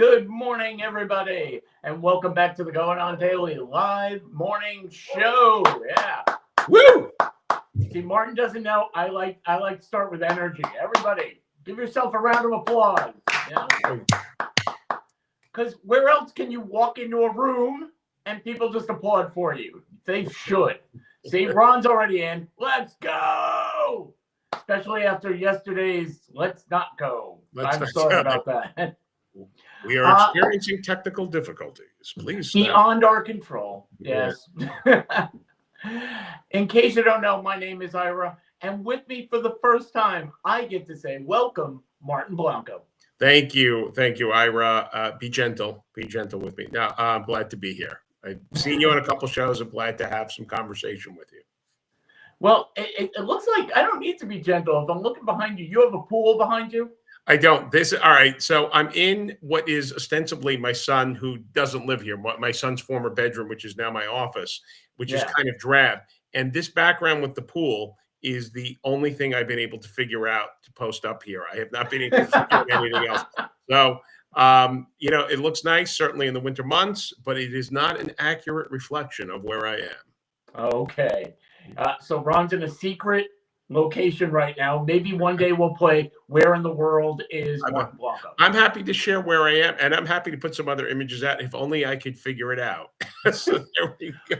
Good morning, everybody, and welcome back to the Going On Daily live morning show. Yeah. Woo! See, Martin doesn't know I like to start with energy. Everybody, give yourself a round of applause. Yeah. Because where else can you walk into a room and people just applaud for you? They should. See, Ron's already in. Let's go! Especially after yesterday's Let's Not Go. I'm sorry about that. We are experiencing technical difficulties. Please stop. Beyond our control. Yes. Yeah. In case you don't know, my name is Ira, and with me for the first time, I get to say welcome, Martin Blanco. Thank you, Ira. Be gentle with me. Now, I'm glad to be here. I've seen you on a couple shows. I'm glad to have some conversation with you. Well, it looks like I don't need to be gentle. If I'm looking behind you, you have a pool behind you? I don't. All right. So I'm in what is ostensibly my son, who doesn't live here. My son's former bedroom, which is now my office, which is kind of drab. And this background with the pool is the only thing I've been able to figure out to post up here. I have not been able to figure out anything else. So, it looks nice, certainly in the winter months, but it is not an accurate reflection of where I am. Okay. So Ron's in a secret location right now. Maybe one day we'll play Where in the World is Martin Blanco. I'm happy to share where I am, and I'm happy to put some other images out if only I could figure it out. So there we go.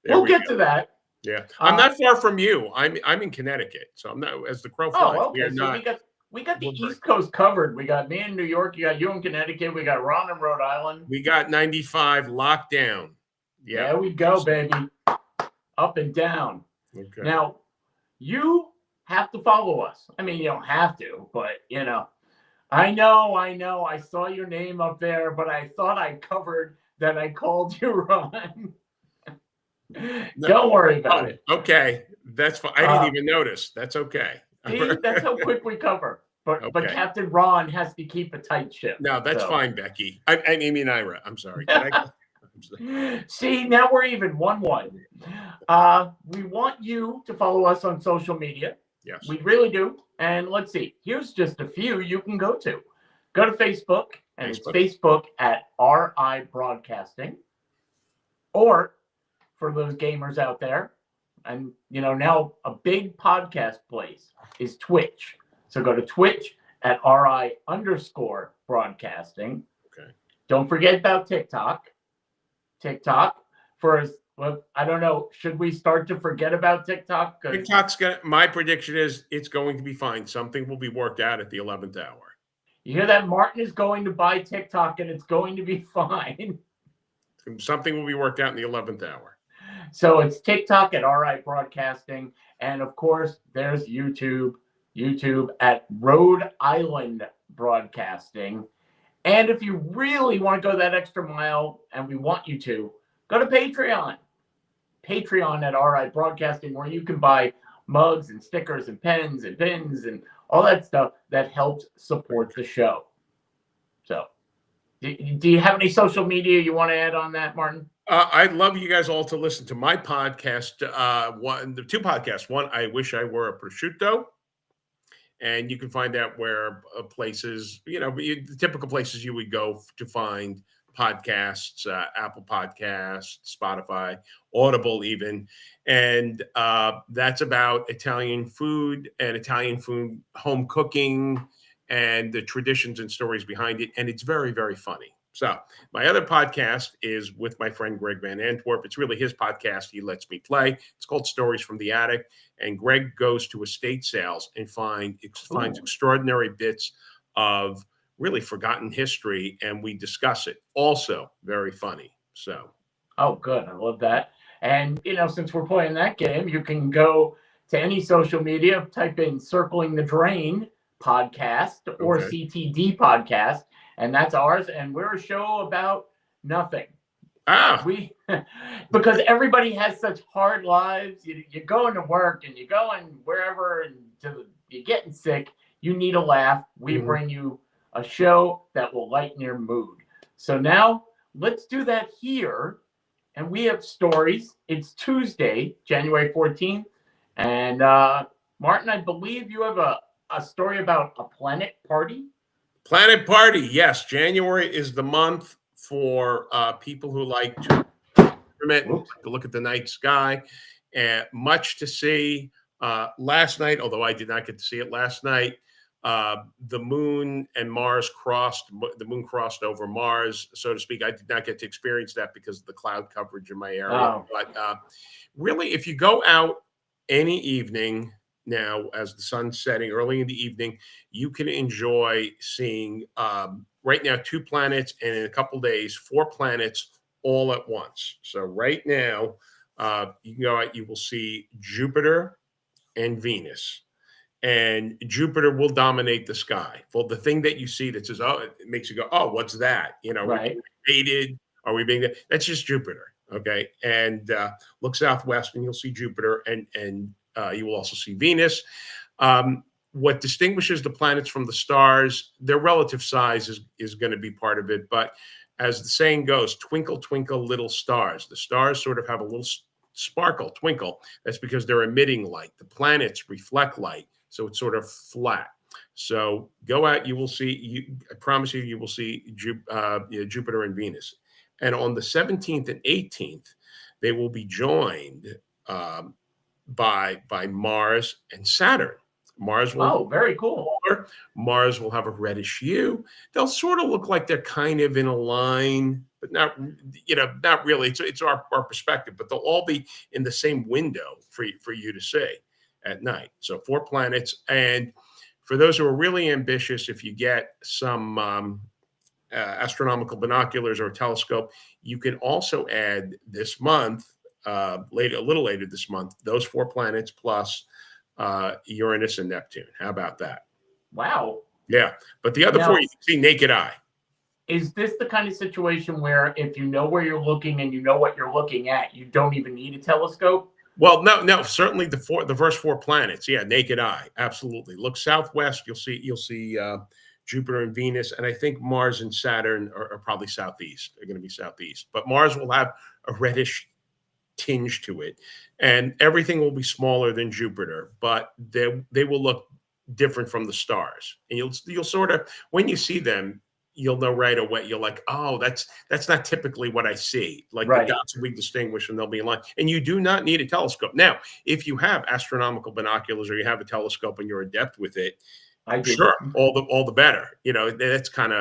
We'll get to that. Yeah, I'm not far from you. I'm in Connecticut, so I'm not as the crow flies. Oh, okay. We got the East Coast covered. We got me in New York. You got you in Connecticut. We got Ron in Rhode Island. We got 95 locked down. Yeah, there we go, baby. Up and down. Okay. Now, you have to follow us. I mean, you don't have to, but I know. I saw your name up there, but I thought I covered that I called you Ron. Don't worry about it. Okay, that's fine. I didn't even notice. That's okay. See, that's how quick we cover. But Captain Ron has to keep a tight ship. No, that's fine, Becky. I mean Ira. I'm sorry. See, now we're even 1-1. We want you to follow us on social media. Yes. We really do. And let's see. Here's just a few you can go to. Go to Facebook, and it's Facebook at RI Broadcasting. Or for those gamers out there, and now a big podcast place is Twitch. So go to Twitch at RI_broadcasting. Okay. Don't forget about TikTok. I don't know. Should we start to forget about TikTok? My prediction is it's going to be fine. Something will be worked out at the 11th hour. You hear that? Martin is going to buy TikTok, and it's going to be fine. Something will be worked out in the 11th hour. So it's TikTok at RI Broadcasting. And of course, there's YouTube at Rhode Island Broadcasting. And if you really want to go that extra mile, and we want you to, go to Patreon. Patreon at RI Broadcasting, where you can buy mugs and stickers and pens and pins and all that stuff that helps support the show. So, do you have any social media you want to add on that, Martin? I'd love you guys all to listen to my podcast. The two podcasts. One, I Wish I Were a Prosciutto. And you can find out where places, the typical places you would go to find podcasts, Apple Podcasts, Spotify, Audible even. And that's about Italian food and Italian food home cooking and the traditions and stories behind it. And it's very, very funny. So my other podcast is with my friend Greg Van Antwerp. It's really his podcast. He lets me play. It's called Stories from the Attic. And Greg goes to estate sales and finds extraordinary bits of really forgotten history, and we discuss it. Also very funny. So. Oh, good. I love that. And, since we're playing that game, you can go to any social media, type in Circling the Drain podcast or CTD podcast. And that's ours. And we're a show about nothing. Because everybody has such hard lives. You're going to work and you're going wherever and you're getting sick. You need a laugh. We bring you a show that will lighten your mood. So now let's do that here. And we have stories. It's Tuesday, January 14th. And Martin, I believe you have a story about a planet party. Planet Party. Yes, January is the month for people who like to experiment and Whoops. like to look at the night sky. And much to see. Last night, although I did not get to see it last night, the moon and Mars crossed. The moon crossed over Mars, so to speak. I did not get to experience that because of the cloud coverage in my area. Oh, But really, if you go out any evening now, as the sun's setting early in the evening, you can enjoy seeing right now 2 planets, and in a couple days 4 planets all at once. So right now, you can go out, you will see Jupiter and Venus, and Jupiter will dominate the sky. Well, the thing that you see that says, "Oh," it makes you go, "Oh, what's that?" Are we being right. invaded? Are we being? That's just Jupiter. Okay, and look southwest, and you'll see Jupiter, and you will also see Venus. What distinguishes the planets from the stars, their relative size is going to be part of it. But as the saying goes, "Twinkle, twinkle, little stars." The stars sort of have a little sparkle, twinkle. That's because they're emitting light. The planets reflect light, so it's sort of flat. So go out, you will see. I promise you, you will see Jupiter and Venus. And on the 17th and 18th, they will be joined um, by Mars and Saturn. Mars will Oh, very cool. color. Mars will have a reddish hue. They'll sort of look like they're kind of in a line, but not, not really. It's our perspective, but they'll all be in the same window for you to see at night. So 4 planets. And for those who are really ambitious, if you get some astronomical binoculars or a telescope, you can also add this month, a little later this month, those 4 planets plus Uranus and Neptune. How about that? Wow. Yeah, but the other 4 Now, you can see naked eye. is this the kind of situation where if you know where you're looking and you know what you're looking at, you don't even need a telescope? Well, no, certainly the first 4 planets, yeah, naked eye, absolutely. Look southwest, you'll see Jupiter and Venus, and I think Mars and Saturn are probably southeast. They're going to be southeast, but Mars will have a reddish tinge to it, and everything will be smaller than Jupiter, but they will look different from the stars, and you'll sort of, when you see them, you'll know right away. You're like, oh, that's not typically what I see. Like the Right. dots will be distinguished, and they'll be in line. And you do not need a telescope now. If you have astronomical binoculars or you have a telescope and you're adept with it, I do. sure, all the better. That's kind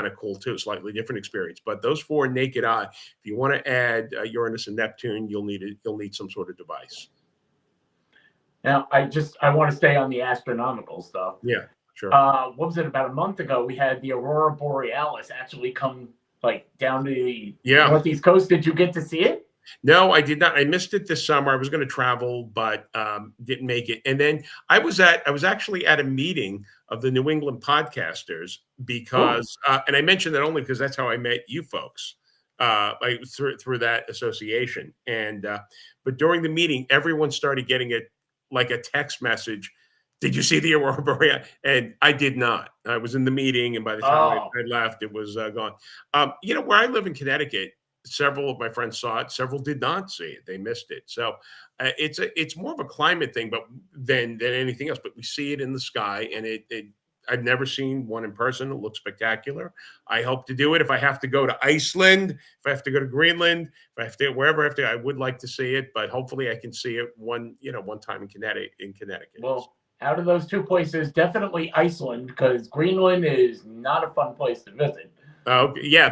of cool too. Slightly different experience. But those 4 naked eye, if you want to add Uranus and Neptune, you'll need some sort of device. Now, I want to stay on the astronomical stuff. Yeah, sure. What was it? About a month ago, we had the aurora borealis actually come like down to the northeast coast. Did you get to see it? No, I did not. I missed it this summer. I was going to travel, but didn't make it. And then I was actually at a meeting of the New England podcasters because, and I mentioned that only because that's how I met you folks, through that association. And but during the meeting, everyone started getting it like a text message. Did you see the aurora borealis? And I did not. I was in the meeting, and by the time I left, it was gone. Where I live in Connecticut, several of my friends saw it. Several did not see it; they missed it. So it's more of a climate thing, but than anything else. But we see it in the sky, and I've never seen one in person. It looks spectacular. I hope to do it. If I have to go to Iceland, if I have to go to Greenland, if I have to wherever I have to, I would like to see it. But hopefully, I can see it one time in Connecticut. Well, out of those 2 places, definitely Iceland, because Greenland is not a fun place to visit. Oh, yeah.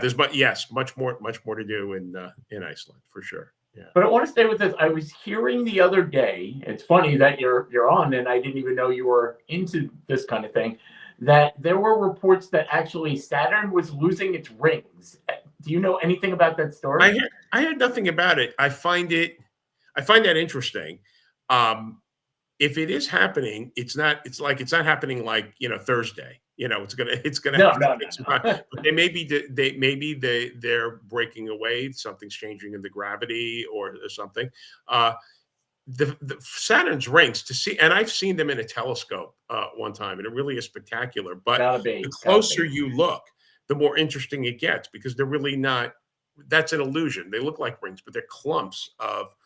Much more to do in Iceland for sure. Yeah. But I want to stay with this. I was hearing the other day. It's funny that you're on, and I didn't even know you were into this kind of thing. That there were reports that actually Saturn was losing its rings. Do you know anything about that story? I heard nothing about it. I find that interesting. If it is happening, it's not happening like Thursday. It's gonna No, happen. no. But they're breaking away. Something's changing in the gravity or something. The Saturn's rings to see, and I've seen them in a telescope one time, and it really is spectacular. But the closer you look, the more interesting it gets because they're really not. That's an illusion. They look like rings, but they're clumps of,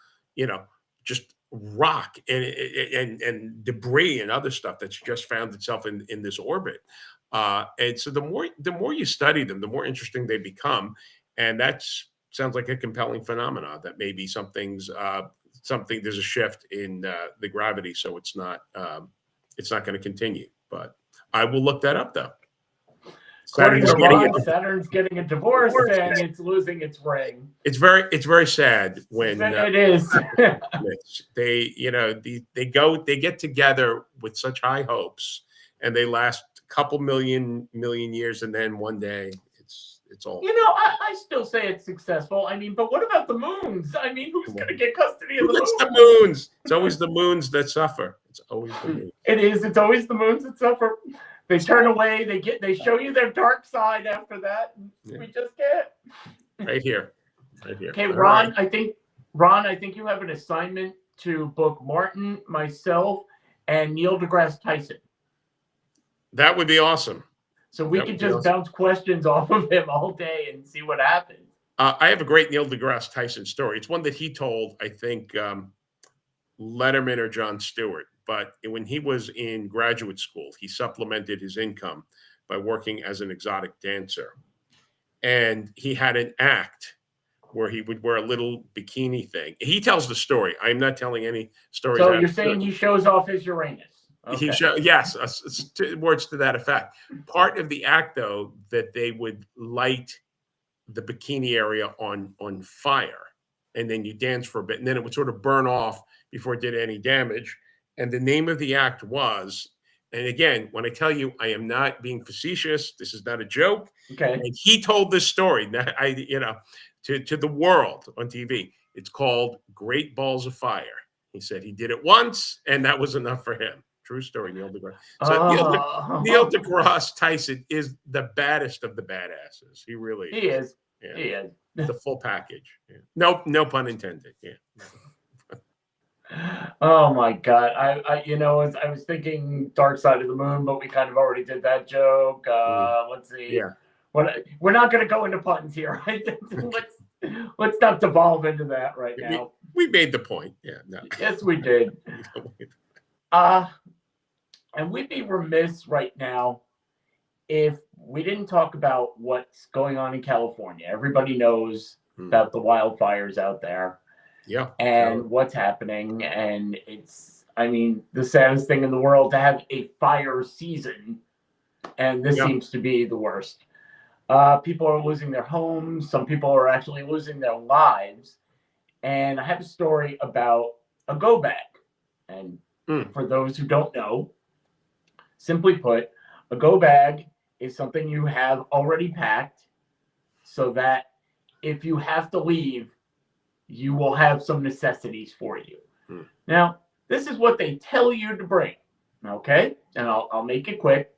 just rock and debris and other stuff that's just found itself in this orbit. And so the more you study them, the more interesting they become, and that sounds like a compelling phenomenon that maybe something there's a shift in the gravity, so it's not going to continue. But I will look that up though. According to Ron, Saturn's getting a divorce and it's losing its ring. It's very sad when it is. They they get together with such high hopes, and they last a couple million years, and then one day it's all. I still say it's successful. I mean, but what about the moons? I mean, who's going to get custody of the moons? The moons. It's always the moons that suffer. It's always the moons. It is. It's always the moons that suffer. They turn away. They show you their dark side after that. Yeah. We just can't. Right here. Okay, Ron. Right. I think you have an assignment to book Martin, myself, and Neil deGrasse Tyson. That would be awesome. So we could just bounce questions off of him all day and see what happens. I have a great Neil deGrasse Tyson story. It's one that he told, I think, Letterman or Jon Stewart. But when he was in graduate school, he supplemented his income by working as an exotic dancer. And he had an act where he would wear a little bikini thing. He tells the story. I'm not telling any stories. So you're saying he shows off his Uranus? Okay. Yes, words to that effect. Part of the act, though, that they would light the bikini area on fire, and then you dance for a bit, and then it would sort of burn off before it did any damage. And the name of the act was, and again, when I tell you, I am not being facetious. This is not a joke. Okay. And he told this story, to the world on TV. It's called Great Balls of Fire. He said he did it once, and that was enough for him. True story, Neil deGrasse. So Neil deGrasse Tyson is the baddest of the badasses. He really is. He is. Yeah. He is. The full package. Yeah. No pun intended. Yeah. Oh my God! I was thinking Dark Side of the Moon, but we kind of already did that joke. Let's see. Yeah. We're not going to go into puns here. Let's not devolve into that right now. We made the point. Yeah. No. Yes, we did. And we'd be remiss right now if we didn't talk about what's going on in California. Everybody knows about the wildfires out there. Yeah. And what's happening. And it's, the saddest thing in the world to have a fire season. And this seems to be the worst. People are losing their homes. Some people are actually losing their lives. And I have a story about a go bag. And for those who don't know, simply put, a go bag is something you have already packed so that if you have to leave, you will have some necessities for you. Now, this is what they tell you to bring, okay? And I'll make it quick.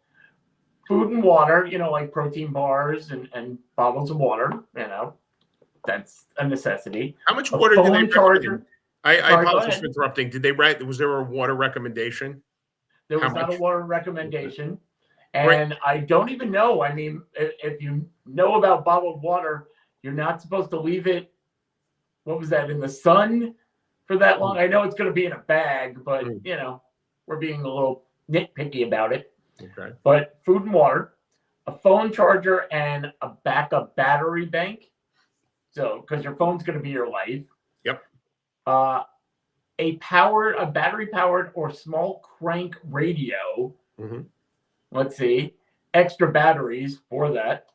Food and water, like protein bars and bottles of water, that's a necessity. How much water do they recommend? I apologize for interrupting. Did they write, was there a water recommendation? There was not a water recommendation. And I don't even know. If you know about bottled water, you're not supposed to leave it, what was that, in the sun for that long? I know it's going to be in a bag, but, we're being a little nitpicky about it. Okay. But food and water, a phone charger, and a backup battery bank. So, because your phone's going to be your life. Yep. A battery-powered or small crank radio. Let's see. Extra batteries for that.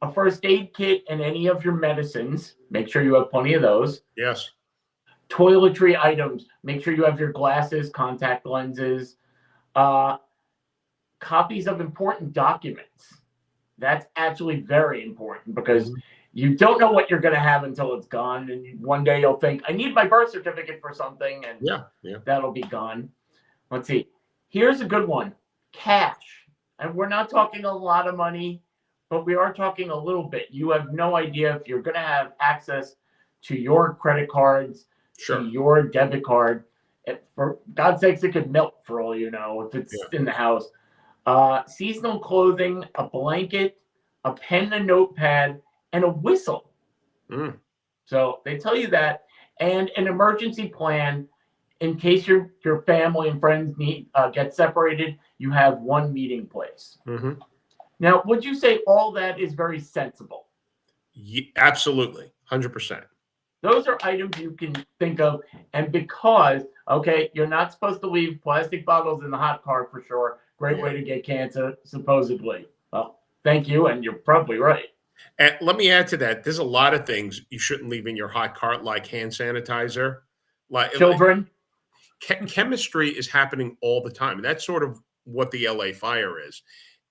A first aid kit and any of your medicines. Make sure you have plenty of those. Yes. Toiletry items. Make sure you have your glasses, contact lenses. Copies of important documents. That's actually very important because you don't know what you're going to have until it's gone. And one day you'll think, I need my birth certificate for something. And that'll be gone. Let's see. Here's a good one. Cash. And we're not talking a lot of money, but we are talking a little bit. You have no idea if you're going to have access to your credit cards, to your debit card. For God's sakes, it could melt for all you know if it's in the house. Seasonal clothing, a blanket, a pen, a notepad, and a whistle. So they tell you that, and an emergency plan in case your family and friends get separated. You have one meeting place. Now, would you say all that is very sensible? Absolutely, 100%. Those are items you can think of. And because, okay, you're not supposed to leave plastic bottles in the hot car for sure. Great Yeah. way to get cancer, supposedly. Well, thank you. And you're probably right. And let me add to that. There's a lot of things you shouldn't leave in your hot cart, like hand sanitizer. Like Children, chemistry is happening all the time. And that's sort of what the LA fire is.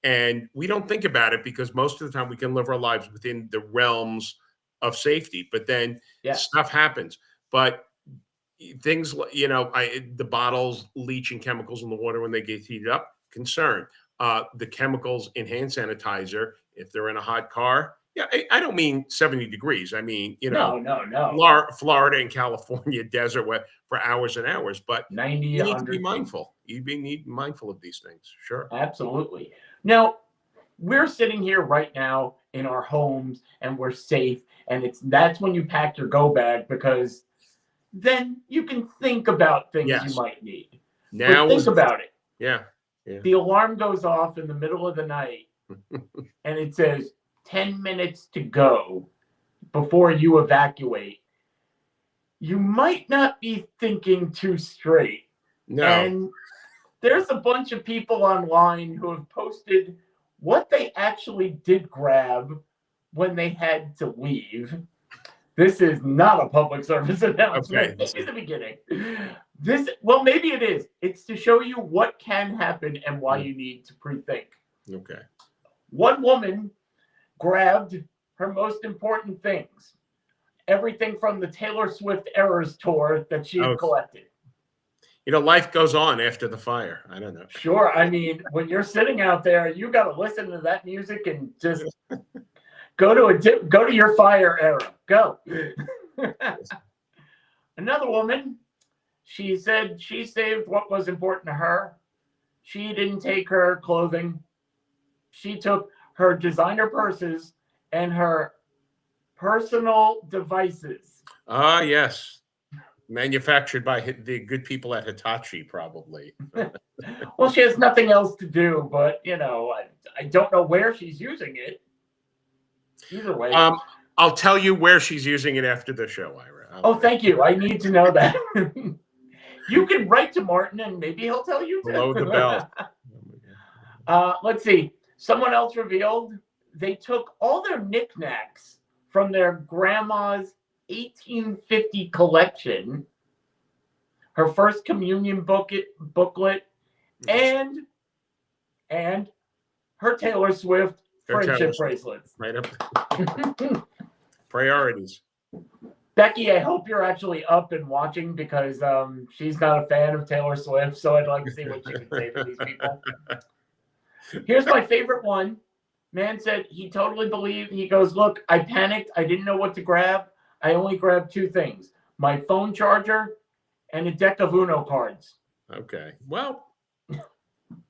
And we don't think about it because most of the time we can live our lives within the realms of safety. But then yeah. stuff happens. But things, the bottles leaching chemicals in the water when they get heated up, concern. The chemicals in hand sanitizer, if they're in a hot car. Yeah, I don't mean 70 degrees. I mean, no. Florida and California desert for hours and hours. But 90, you need to be 100. mindful. Need mindful of these things. Sure. Absolutely. Now, we're sitting here right now in our homes and we're safe. And that's when you pack your go bag, because then you can think about things you Yes. might need. Now But think about it. Yeah. The alarm goes off in the middle of the night and it says 10 minutes to go before you evacuate. You might not be thinking too straight. No. And there's a bunch of people online who have posted what they actually did grab when they had to leave. This is not a public service announcement in the beginning. Well, maybe it is. It's to show you what can happen and why you need to pre-think. Okay. One woman grabbed her most important things. Everything from the Taylor Swift Eras tour that she had collected. Life goes on after the fire. I don't know. Sure. I mean, when you're sitting out there, you got to listen to that music and just go to your fire era. Go. Another woman, she said she saved what was important to her. She didn't take her clothing. She took her designer purses and her personal devices. Ah, yes. Manufactured by the good people at Hitachi, probably. Well, she has nothing else to do, but I don't know where she's using it. Either way, I'll tell you where she's using it after the show, Ira. Thank you. I need to know that. You can write to Martin, and maybe he'll tell you. Below the belt. Let's see. Someone else revealed they took all their knickknacks from their grandma's 1850 collection, her first communion booklet, and her Taylor Swift friendship bracelets. Right up. Priorities. Becky, I hope you're actually up and watching, because she's not a fan of Taylor Swift, so I'd like to see what she can say for these people. Here's my favorite one. Man said he totally believed. He goes, look, I panicked. I didn't know what to grab. I only grabbed two things: my phone charger and a deck of Uno cards. Okay. Well,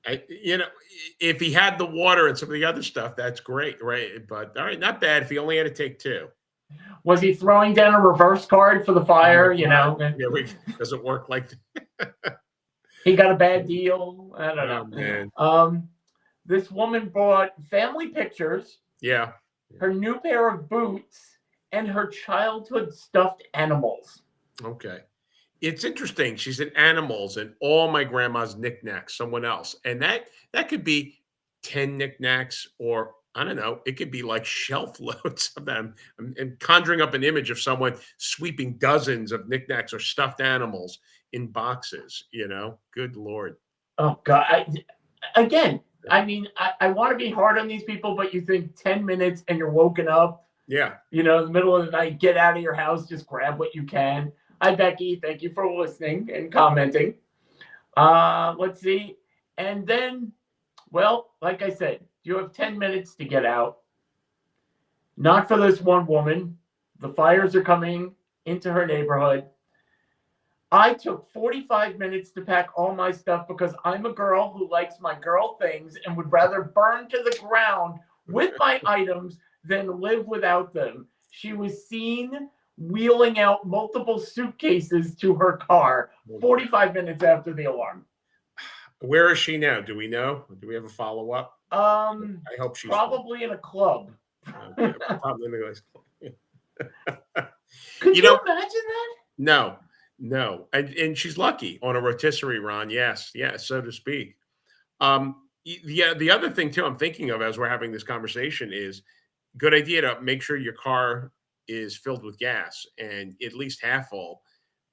if he had the water and some of the other stuff, that's great, right? But all right, not bad if he only had to take two. Was he throwing down a reverse card for the fire? Yeah, does it work like that? He got a bad deal. I don't know. Man. This woman bought family pictures. Yeah. Her new pair of boots and her childhood stuffed animals. Okay. It's interesting. She said animals and all my grandma's knickknacks, someone else. And that could be 10 knickknacks, or I don't know, it could be like shelf loads of them. I'm conjuring up an image of someone sweeping dozens of knickknacks or stuffed animals in boxes, Good Lord. Oh, God. I mean, I want to be hard on these people, but you think 10 minutes and you're woken up. Yeah. In the middle of the night, get out of your house, just grab what you can. Hi, Becky. Thank you for listening and commenting. Let's see. And then, well, like I said, you have 10 minutes to get out. Not for this one woman. The fires are coming into her neighborhood. I took 45 minutes to pack all my stuff because I'm a girl who likes my girl things and would rather burn to the ground with my items than live without them. She was seen wheeling out multiple suitcases to her car 45 minutes after the alarm. Where is she now? Do we know? Do we have a follow up? I hope she's Probably in a club. okay. Probably in the Could you you know, imagine that? no, no, and she's lucky on a rotisserie, Ron. Yes, yes, so to speak. Yeah. The other thing too, I'm thinking of as we're having this conversation is good idea to make sure your car is filled with gas and at least half full.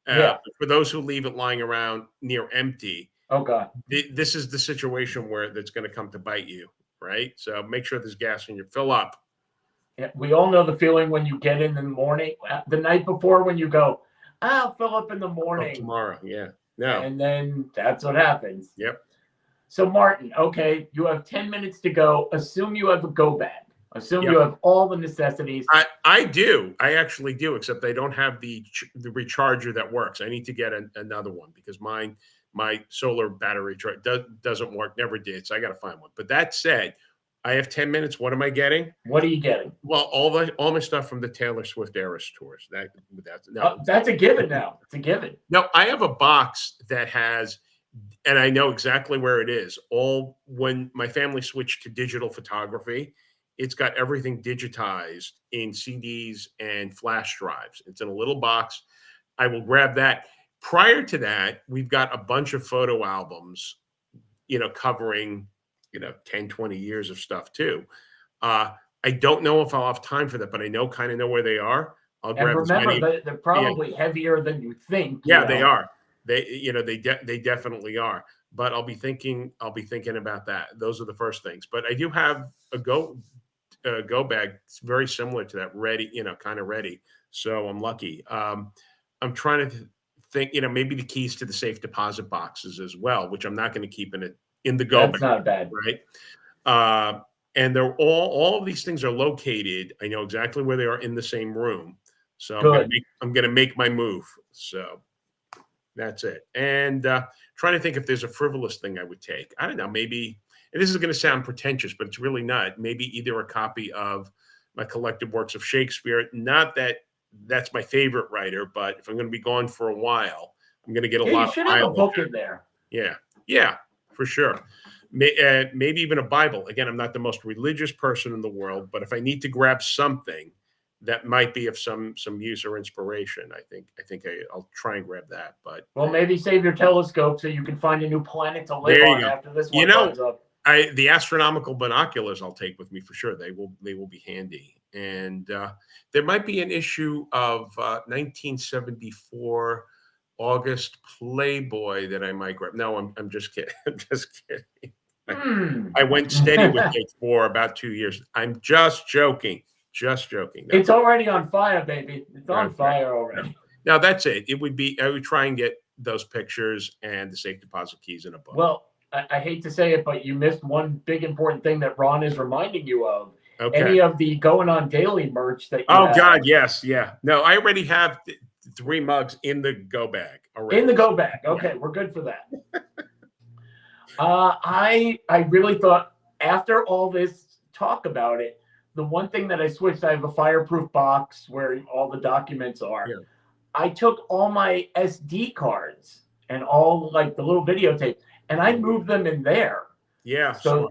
Yeah. For those who leave it lying around near empty, Oh God. this is the situation where that's going to come to bite you, right? So make sure there's gas in your fill up. Yeah, we all know the feeling when you get in the morning, the night before, when you go, I'll fill up in the Oh, morning, tomorrow, yeah, no, and then that's what happens. yep. So Martin, okay, you have 10 minutes to go. Assume you have a go bag. Assume Yep. you have all the necessities. I do. I actually do, except I don't have the recharger that works. I need to get another one because my solar battery doesn't work. Never did. So I got to find one. But that said, I have 10 minutes. What am I getting? What are you getting? Well, all my stuff from the Taylor Swift Eras tours. That's no. That's a given now. It's a given. No, I have a box that has, and I know exactly where it is. All when my family switched to digital photography, it's got everything digitized in CDs and flash drives. It's in a little box. I will grab that. Prior to that, we've got a bunch of photo albums, covering, 10, 20 years of stuff too. I don't know if I'll have time for that, but I kind of know where they are. I'll grab And as many. remember, they're probably heavier than you think. Yeah, they are. They definitely are. But I'll be thinking about that. Those are the first things. But I do have a go bag. It's very similar to that, ready, kind of ready. So I'm lucky. I'm trying to think, maybe the keys to the safe deposit boxes as well, which I'm not going to keep in the go That's bag, not bad. right? And they're all of these things are located. I know exactly where they are in the same room. So I'm gonna make my move. So that's it. And trying to think if there's a frivolous thing I would take. I don't know. Maybe, and this is going to sound pretentious, but it's really not. Maybe either a copy of my collected works of Shakespeare. Not that that's my favorite writer, but if I'm going to be gone for a while, I'm going to get a lot You of should have a mileage. book in there. Yeah, for sure. Maybe even a Bible. Again, I'm not the most religious person in the world, but if I need to grab something that might be of some use or inspiration, I think I'll try and grab that. But maybe save your telescope so you can find a new planet to live on after this one burns up. The astronomical binoculars I'll take with me for sure. They will be handy. And there might be an issue of 1974 August Playboy that I might grab. No, I'm just kidding. I'm just kidding. I went steady with it for about 2 years. I'm just joking. Just joking. It's already on fire, baby. It's on fire already. Now that's it. I would try and get those pictures and the safe deposit keys in a book. Well, I hate to say it, but you missed one big important thing that Ron is reminding you of. Okay. Any of the Going On Daily merch that you have. God, yes, yeah. No, I already have 3 mugs in the go bag already. In the go bag. Okay, we're good for that. I really thought after all this talk about it, the one thing that I switched, I have a fireproof box where all the documents are. Yeah. I took all my SD cards and all like the little videotape, and I moved them in there. Yeah. So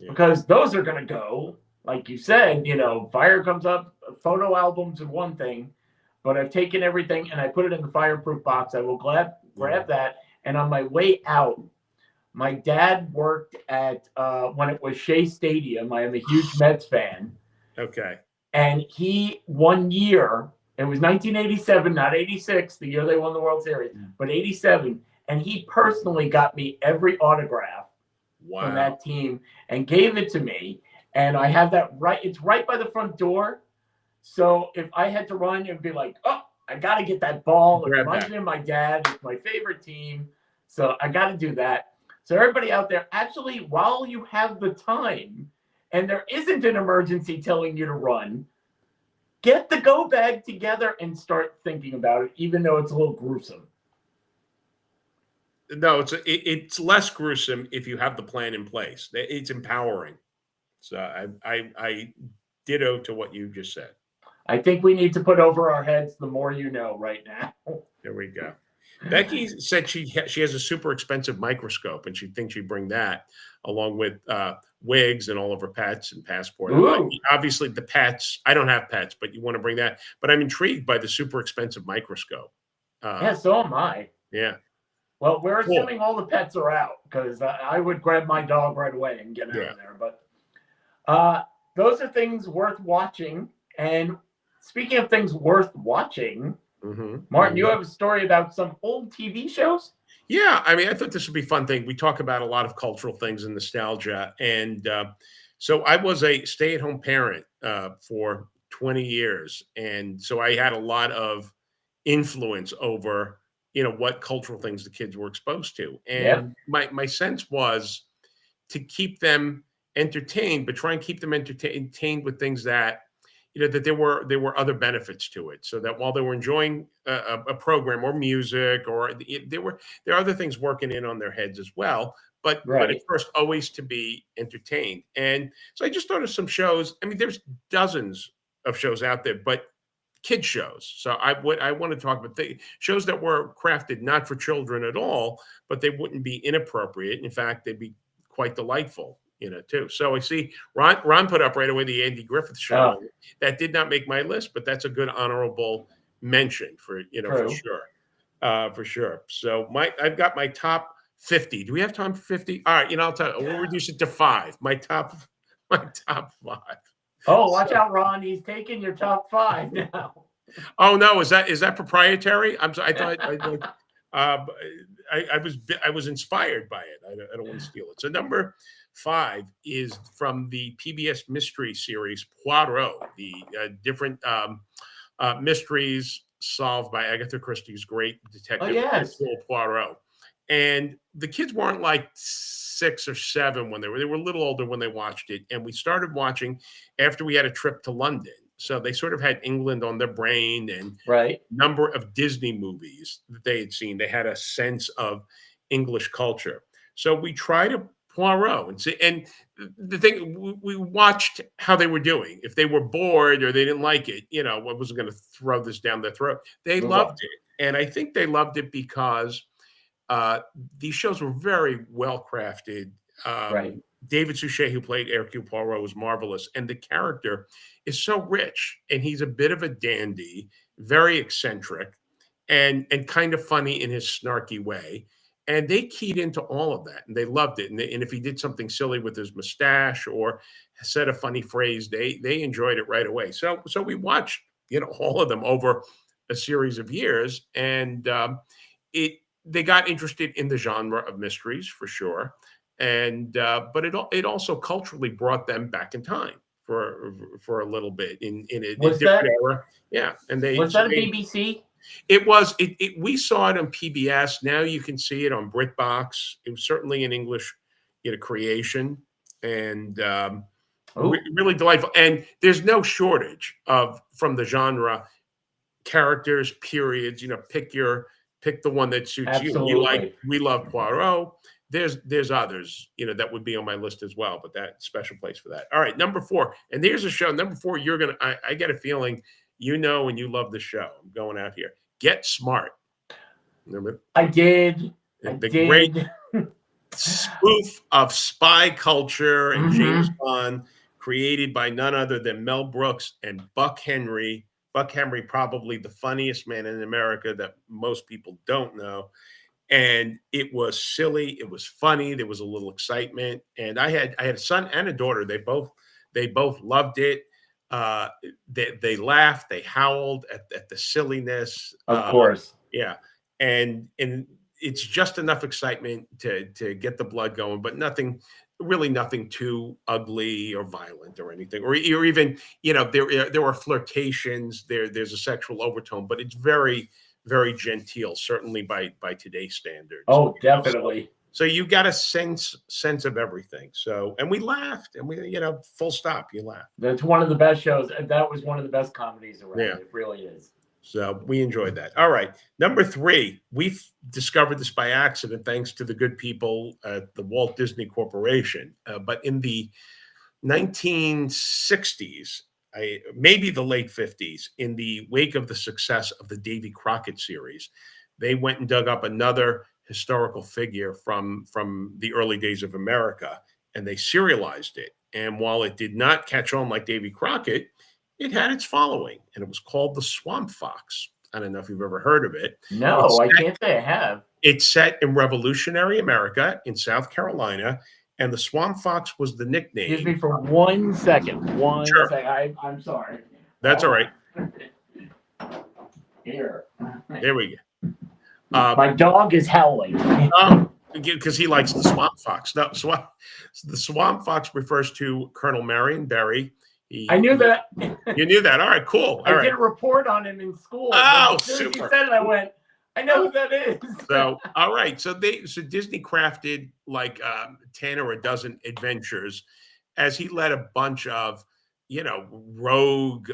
because those are going to go, like you said, fire comes up, photo albums are one thing, but I've taken everything and I put it in the fireproof box. I will grab that. And on my way out, my dad worked at when it was Shea Stadium. I am a huge Mets fan. Okay. And he, one year, it was 1987, not 86, the year they won the World Series, but 87. And he personally got me every autograph from that team and gave it to me. And I have that it's right by the front door. So if I had to run, it would be like, oh, I got to get that ball. It reminds me of my dad. It's my favorite team. So I got to do that. So everybody out there, actually, while you have the time and there isn't an emergency telling you to run, get the go bag together and start thinking about it, even though it's a little gruesome. No, it's less gruesome if you have the plan in place. It's empowering. So I ditto to what you just said. I think we need to put over our heads the more you know right now. There we go. Becky said she has a super expensive microscope, and she thinks she'd bring that along with wigs and all of her pets and passport. Ooh, Obviously, the pets. I don't have pets, but you want to bring that. But I'm intrigued by the super expensive microscope. yeah, Uh, so am I. yeah, Well, we're cool. assuming all the pets are out because I would grab my dog right away and get out Yeah. of there. But uh, those are things worth watching. And speaking of things worth watching, Martin, you Hmm. have a story about some old TV shows? Yeah, I mean, I thought this would be a fun thing. We talk about a lot of cultural things and nostalgia, and so I was a stay-at-home parent for 20 years, and so I had a lot of influence over what cultural things the kids were exposed to, Yep. and my sense was to keep them entertained, but try and keep them entertained with things that that there were other benefits to it, so that while they were enjoying a program or music or there are other things working in on their heads as well. But at Right. first, always to be entertained. And so I just thought of some shows. I mean, there's dozens of shows out there, but kid shows. So I want to talk about the shows that were crafted not for children at all, but they wouldn't be inappropriate. In fact, they'd be quite delightful, too. So I see Ron put up right away the Andy Griffith show, Oh, and that did not make my list, but that's a good honorable mention for true. sure, for sure. So I've got my top 50. Do we have time for 50? All right, I'll tell you. We'll reduce it to five. My top five. Oh, watch So, out, Ron. He's taking your top five now. oh no, is that proprietary? I'm sorry. I thought uh, I was inspired by it. I don't want to steal it. So number five is from the PBS mystery series Poirot, the different mysteries solved by Agatha Christie's great Oh, detective yes. Hercule Poirot. And the kids weren't like 6 or 7 when they were a little older when they watched it. And we started watching after we had a trip to London. So they sort of had England on their brain and Right. number of Disney movies that they had seen. They had a sense of English culture. So we tried a Poirot and see, and the thing we watched how they were doing. If they were bored or they didn't like it, I wasn't going to throw this down their throat. They Move on. loved it, and I think they loved it because uh, these shows were very well crafted. Right. David Suchet, who played Hercule Poirot, was marvelous, and the character is so rich, and he's a bit of a dandy, very eccentric, and kind of funny in his snarky way. And they keyed into all of that, and they loved it. And if he did something silly with his mustache or said a funny phrase, they enjoyed it right away. So we watched all of them over a series of years, and it they got interested in the genre of mysteries for sure, and but it also culturally brought them back in time for a little bit in a Was different that era. Yeah, and they was so that a they BBC? we saw it on PBS. Now you can see it on BritBox. It was certainly an English creation, and Oh, really delightful. And there's no shortage of from the genre characters, periods. Pick the one that suits you. absolutely. We love Poirot. There's others, that would be on my list as well, but that special place for that. All right, number four, and here's a show. Number four, I get a feeling and you love the show. I'm going out here. Get Smart. Remember I did. I the great did. spoof of spy culture and James Hmm. Bond, created by none other than Mel Brooks and Buck Henry. Buck Henry, probably the funniest man in America that most people don't know. And it was silly. It was funny. There was a little excitement. And I had a son and a daughter. They both loved it. Uh, they laughed. They howled at the silliness. Of course. Yeah, and it's just enough excitement to get the blood going, but nothing too ugly or violent or anything, or even there are flirtations. There's a sexual overtone, but it's very very genteel, certainly by today's standards. Oh, definitely. So you got a sense of everything. So and we laughed, and we full stop. You laugh. That's one of the best shows. That was one of the best comedies Yeah. around. It really is. So we enjoyed that. All right. Number three, we've discovered this by accident, thanks to the good people at the Walt Disney Corporation. But in the 1960s, maybe the late 50s, in the wake of the success of the Davy Crockett series, they went and dug up another historical figure from the early days of America, and they serialized it. And while it did not catch on like Davy Crockett, it had its following, and it was called the Swamp Fox. I don't know if you've ever heard of it. No, I can't say I have. It's set in Revolutionary America in South Carolina, and the Swamp Fox was the nickname. Excuse me for 1 second. Sure. I'm sorry. That's all right. Here. There we go. My dog is howling. Because he likes the Swamp Fox. No, the Swamp Fox refers to Colonel Marion Barry. I knew that. You knew that. All right, cool. I did a report on him in school. Oh, as soon super. as you said it, I went, I know who that is. So, all right. So Disney crafted like 10 or a dozen adventures as he led a bunch of, rogue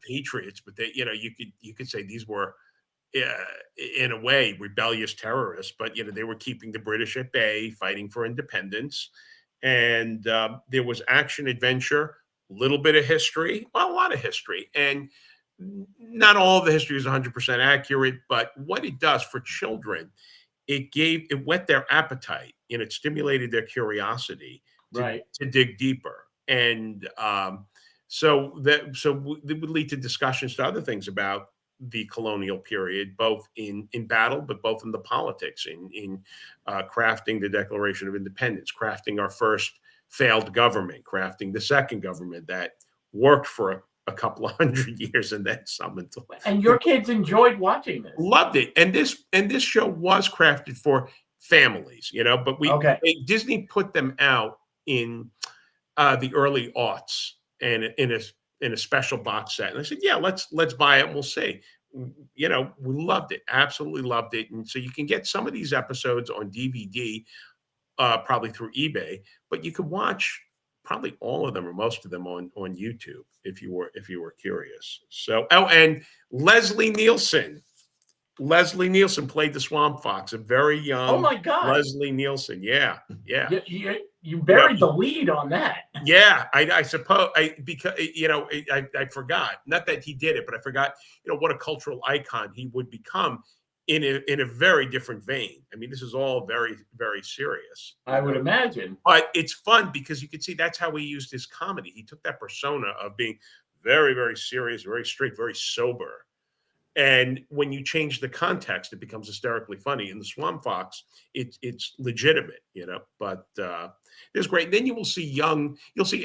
patriots, but they, you could say these were in a way rebellious terrorists, but they were keeping the British at bay, fighting for independence. And there was action adventure, a little bit of history, well, a lot of history, and not all of the history is 100% accurate, but what it does for children, it whet their appetite and it stimulated their curiosity to dig deeper. And so it would lead to discussions to other things about the colonial period, both in battle, but both in the politics, in crafting the Declaration of Independence, crafting our first failed government, crafting the second government that worked for a couple of 100 years and then summoned to life. And your kids enjoyed watching this. Loved it. And this show was crafted for families, but Disney put them out in the early aughts and in a special box set. And I said, yeah, let's buy it and we'll see. We loved it, absolutely loved it. And so you can get some of these episodes on DVD, probably through eBay, but you can watch probably all of them or most of them on YouTube if you were curious. So, and Leslie Nielsen played the Swamp Fox, a very young. Oh my God, Leslie Nielsen, yeah. You buried the lead on that. Yeah, I suppose because I forgot, not that he did it, but I forgot what a cultural icon he would become in a very different vein. I mean, this is all very, very serious. I would imagine. But it's fun because you can see that's how he used his comedy. He took that persona of being very, very serious, very strict, very sober. And when you change the context, it becomes hysterically funny. In the Swamp Fox, it's legitimate, but it's great. Then you'll see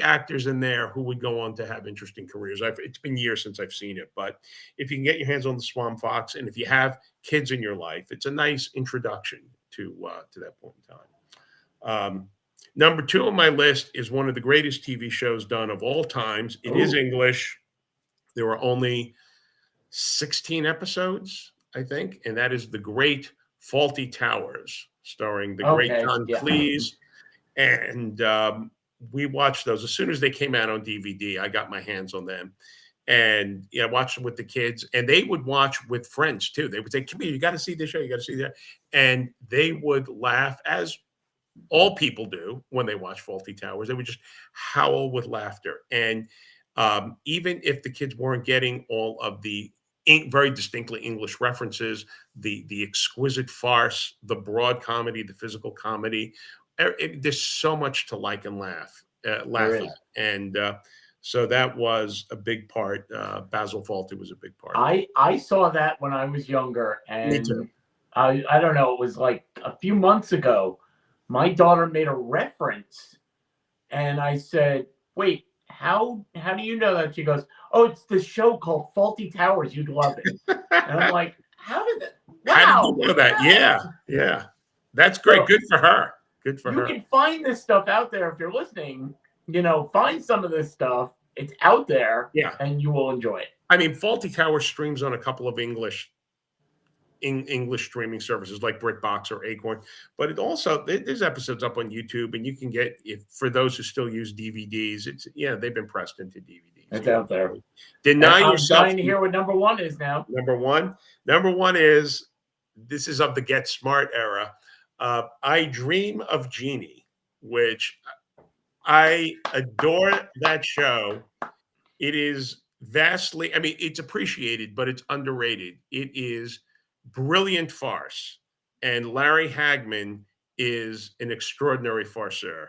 actors in there who would go on to have interesting careers. It's been years since I've seen it, but if you can get your hands on the Swamp Fox, and if you have kids in your life, it's a nice introduction to that point in time. Number 2 on my list is one of the greatest TV shows done of all times. It is English. There were only 16 episodes, I think, and that is The Great Fawlty Towers, starring the great John Cleese. And we watched those as soon as they came out on DVD. I got my hands on them, and I watched them with the kids, and they would watch with friends too. They would say, "Come here, you got to see this show, you got to see that," and they would laugh, as all people do when they watch Fawlty Towers. They would just howl with laughter, and even if the kids weren't getting all of the very distinctly English references, the exquisite farce, the broad comedy, the physical comedy. There's so much to like and laugh at. And so that was a big part. Basil Fawlty was a big part. I saw that when I was younger. And me too. I don't know, it was like a few months ago. My daughter made a reference and I said, wait, how do you know that? She goes, oh, it's this show called Fawlty Towers. You'd love it. And I'm like, how did that? Wow. How did you know that? Yeah. That's great. So, good for her. Good for her. You can find this stuff out there if you're listening. Find some of this stuff. It's out there. Yeah. And you will enjoy it. I mean, Fawlty Towers streams on a couple of English streaming services like BritBox or Acorn, but it also there's episodes up on YouTube, and you can get, for those who still use DVDs, they've been pressed into DVDs. It's out there. Deny yourself. I'm dying to hear what number 1 is now. Number one is, this is of the Get Smart era. I Dream of Jeannie, which I adore that show. It is vastly, I mean, it's appreciated, but it's underrated. It is brilliant farce, and Larry Hagman is an extraordinary farceur,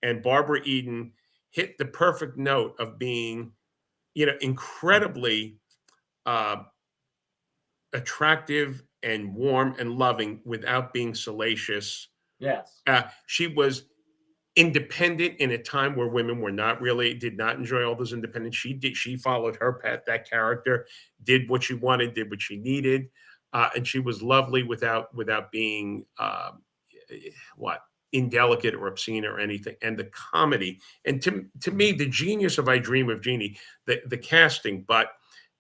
and Barbara Eden hit the perfect note of being, incredibly uh, attractive and warm and loving without being salacious. Yes. She was independent in a time where women did not enjoy all those independence. She followed her path. That character did what she wanted, did what she needed, and she was lovely without being what indelicate or obscene or anything. And the comedy, and to me, the genius of I Dream of Jeannie, the casting. But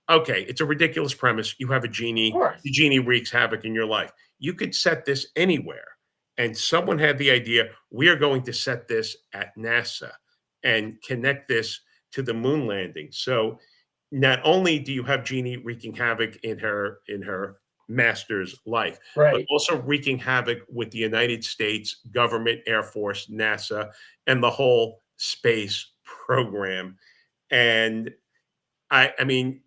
okay, it's a ridiculous premise. You have a Of genie. course. The genie wreaks havoc in your life. You could set this anywhere. And someone had the idea, we are going to set this at NASA and connect this to the moon landing. So not only do you have Jeannie wreaking havoc in her master's life, but Right. also wreaking havoc with the United States government, Air Force, NASA, and the whole space program. And I mean,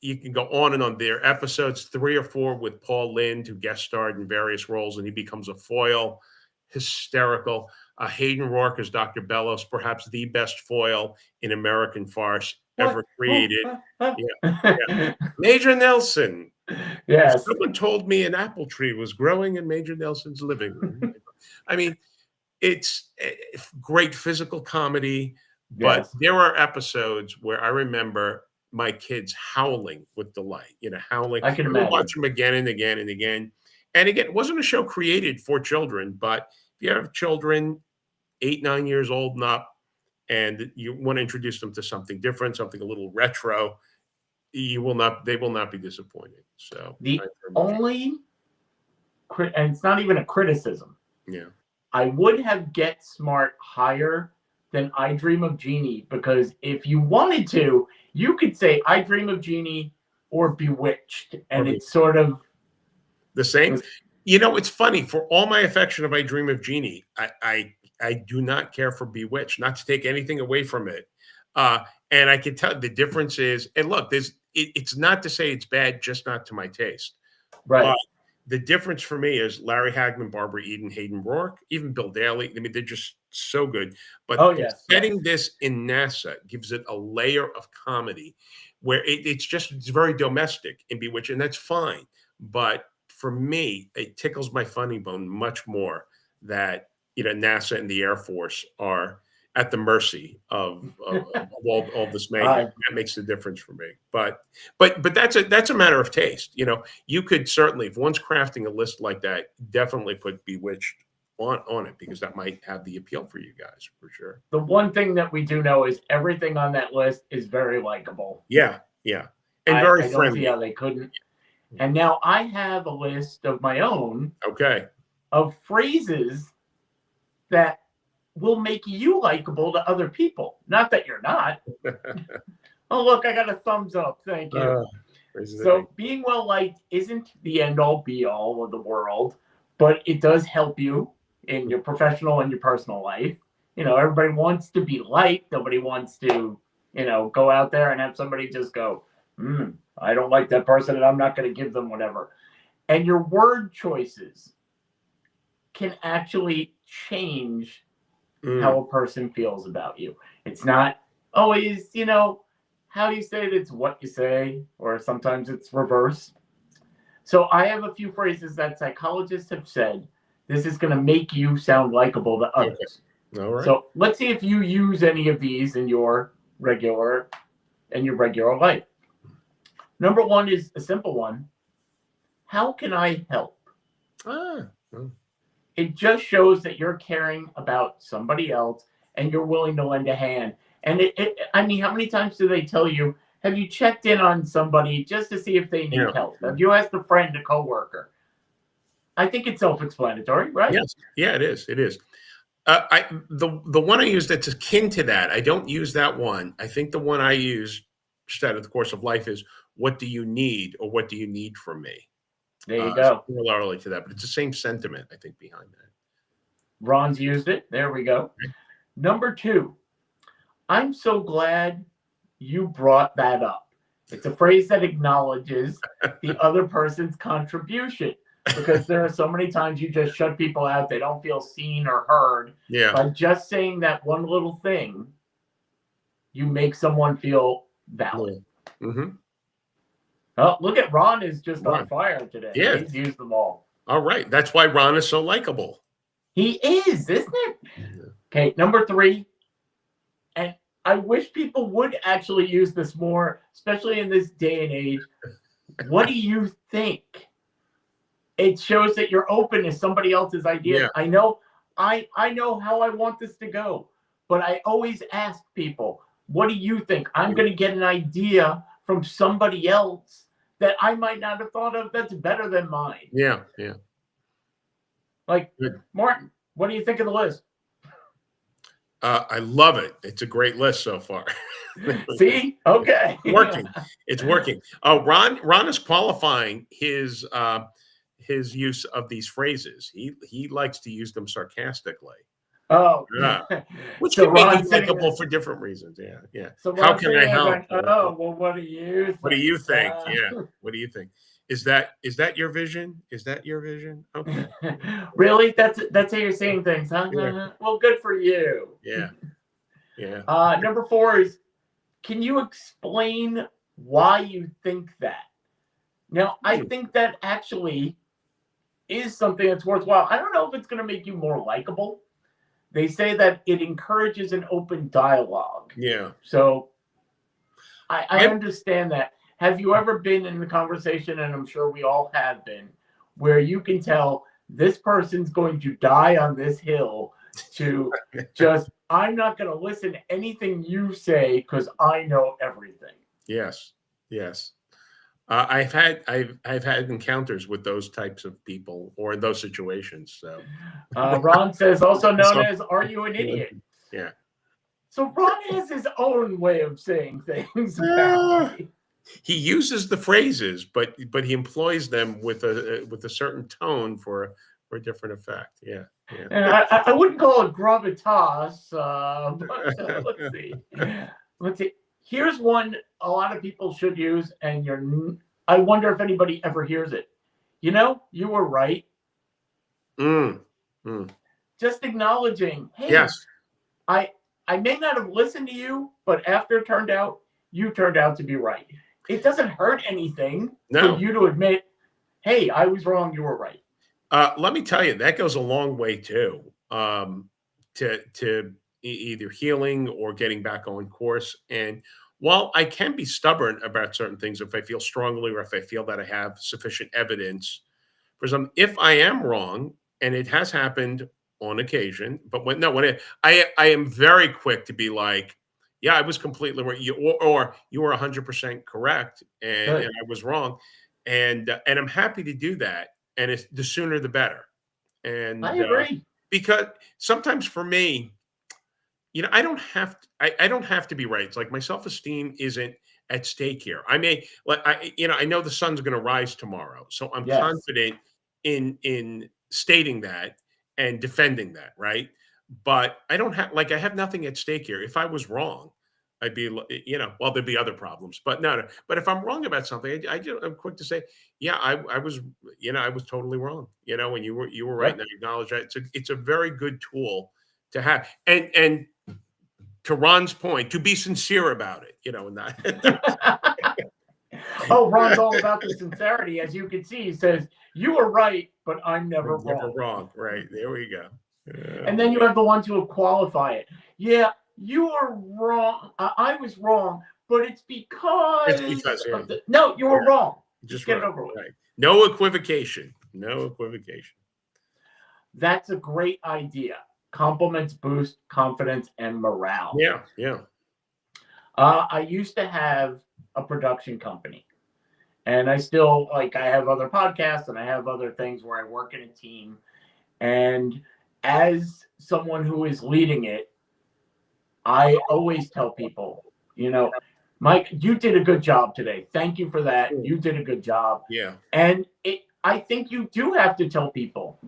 you can go on and on. There are episodes 3 or 4 with Paul Lynde, who guest starred in various roles, and he becomes a foil. Hysterical. Hayden Rourke as Dr. Bellows, perhaps the best foil in American farce ever created. Yeah, yeah. Major Nelson. Yes. Someone told me an apple tree was growing in Major Nelson's living room. I mean, it's great physical comedy, but Yes. there are episodes where I remember my kids howling with delight, howling. I can And we imagine. watch them again and again and again. And again, it wasn't a show created for children, but if you have children 8, 9 years old and up, and you want to introduce them to something different, something a little retro, they will not be disappointed. So The I very much, only, and it's not even a criticism, yeah. I would have Get Smart higher than I Dream of Jeannie, because if you wanted to, you could say I Dream of Jeannie or Bewitched, and Okay. it's sort of The same. It's funny. For all my affection of I Dream of Jeannie, I do not care for Bewitched. Not to take anything away from it, and I can tell the difference is. And look, it's not to say it's bad, just not to my taste. right. But the difference for me is Larry Hagman, Barbara Eden, Hayden Rourke, even Bill Daly. I mean, they're just so good. But Oh yes, setting yes. this in NASA gives it a layer of comedy where it's very domestic in Bewitched, and that's fine. But for me, it tickles my funny bone much more that NASA and the Air Force are at the mercy of all this mayhem. I That makes the difference for me. But that's a matter of taste. You could certainly, if one's crafting a list like that, definitely put Bewitched on it, because that might have the appeal for you guys for sure. The one thing that we do know is everything on that list is very likable. Yeah, yeah, and very I don't see friendly. how they couldn't. And now I have a list of my own Okay. of phrases that will make you likable to other people. Not that you're not. Oh, look, I got a thumbs up. Thank you. So being well liked isn't the end all be all of the world, but it does help you in your professional and your personal life. Everybody wants to be liked. Nobody wants to, go out there and have somebody just go, I don't like that person and I'm not going to give them whatever. And your word choices can actually change how a person feels about you. It's not always, how you say it, it's what you say, or sometimes it's reverse. So I have a few phrases that psychologists have said, this is going to make you sound likable to others. Okay. All right. So let's see if you use any of these in your regular life. Number 1 is a simple one. How can I help? It just shows that you're caring about somebody else and you're willing to lend a hand. And I mean, how many times do they tell you, have you checked in on somebody just to see if they need help? Have you asked a friend, a coworker? I think it's self-explanatory, right? Yes. Yeah, it is. It is. The one I use that's akin to that, I don't use that one. I think the one I use just out of the course of life is, what do you need, or what do you need from me? There you go. Similarly to that, but it's the same sentiment, I think, behind that. Ron's used it. There we go. Number 2, I'm so glad you brought that up. It's a phrase that acknowledges the other person's contribution, because there are so many times you just shut people out. They don't feel seen or heard. Yeah. By just saying that one little thing, you make someone feel valid. Yeah. Mm-hmm. Oh, look at Ron is just Ron. on fire today. Yeah. He's used them all. All right. That's why Ron is so likable. He is, isn't it? Yeah. Okay, number 3. And I wish people would actually use this more, especially in this day and age. What do you think? It shows that you're open to somebody else's ideas. Yeah. I know how I want this to go, but I always ask people, what do you think? I'm going to get an idea from somebody else that I might not have thought of that's better than mine. Yeah, yeah. Like, good. Martin, what do you think of the list? I love it. It's a great list so far. See? Okay. It's working. It's working. Ron is qualifying his use of these phrases. He likes to use them sarcastically. Oh, yeah. Which so can make you likable for different reasons. Yeah, yeah. So how can I help? Going, oh, well, what do you think? What do you think? Yeah. What do you think? Is that your vision? Is that your vision? Okay. Really? That's how you're seeing things, huh? Yeah. Well, good for you. Yeah. Yeah. Number 4 is, can you explain why you think that? Now, I think that actually is something that's worthwhile. I don't know if it's going to make you more likable. They say that it encourages an open dialogue. Yeah. So I understand that. Have you ever been in the conversation, and I'm sure we all have been, where you can tell this person's going to die on this hill to just, I'm not going to listen to anything you say because I know everything. Yes. Yes. I've had encounters with those types of people or in those situations. So Ron says, also known as, are you an idiot? Yeah. So Ron has his own way of saying things. He uses the phrases, but he employs them with a certain tone for a different effect. Yeah. Yeah. And I wouldn't call it gravitas, but let's see. Let's see. Here's one a lot of people should use, and I wonder if anybody ever hears it. You know, you were right. Just acknowledging, hey, yes, I may not have listened to you, but after it turned out, you turned out to be right. It doesn't hurt anything for you to admit, hey, I was wrong, you were right. Let me tell you, that goes a long way too, to either healing or getting back on course. And while I can be stubborn about certain things, if I feel strongly or if I feel that I have sufficient evidence for some, if I am wrong, and it has happened on occasion, but I am very quick to be like, yeah, I was completely right, or you were 100% correct, and I was wrong, and I'm happy to do that. And it's the sooner the better. And I agree, because sometimes for me, I don't have to be right. It's like my self-esteem isn't at stake here. I may, I know the sun's going to rise tomorrow, so I'm confident in stating that and defending that, right? But I don't have, I have nothing at stake here. If I was wrong, I'd be, well, there'd be other problems, but no. But if I'm wrong about something, I'm quick to say, yeah, I was, I was totally wrong, and you were right, and I acknowledge that. It's a very good tool to have, and to Ron's point, to be sincere about it, and not. Oh, Ron's all about the sincerity. As you can see, he says, you were right, but I'm never wrong. Never wrong. Right. There we go. And then you have the ones who will qualify it. Yeah, you are wrong. I was wrong, but it's because no, you were wrong. Just get it over with. Right. No equivocation. No equivocation. That's a great idea. Compliments boost confidence and morale. Yeah, yeah. I used to have a production company, and I still, I have other podcasts and I have other things where I work in a team. And as someone who is leading it, I always tell people, Mike, you did a good job today. Thank you for that. You did a good job. Yeah. And I think you do have to tell people.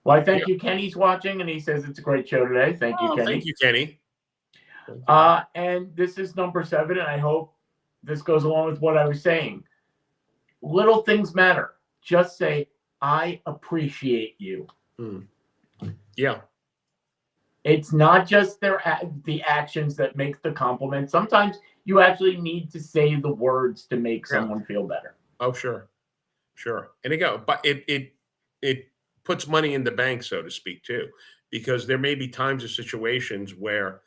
Well, thank you. Kenny's watching, and he says it's a great show today. Thank you, Kenny. Thank you, Kenny. And this is number 7, and I hope this goes along with what I was saying. Little things matter. Just say, I appreciate you. Mm. Yeah. It's not just the actions that make the compliment. Sometimes you actually need to say the words to make Yeah. someone feel better. Oh, sure. Sure. And again, but it puts money in the bank, so to speak, too, because there may be times or situations where,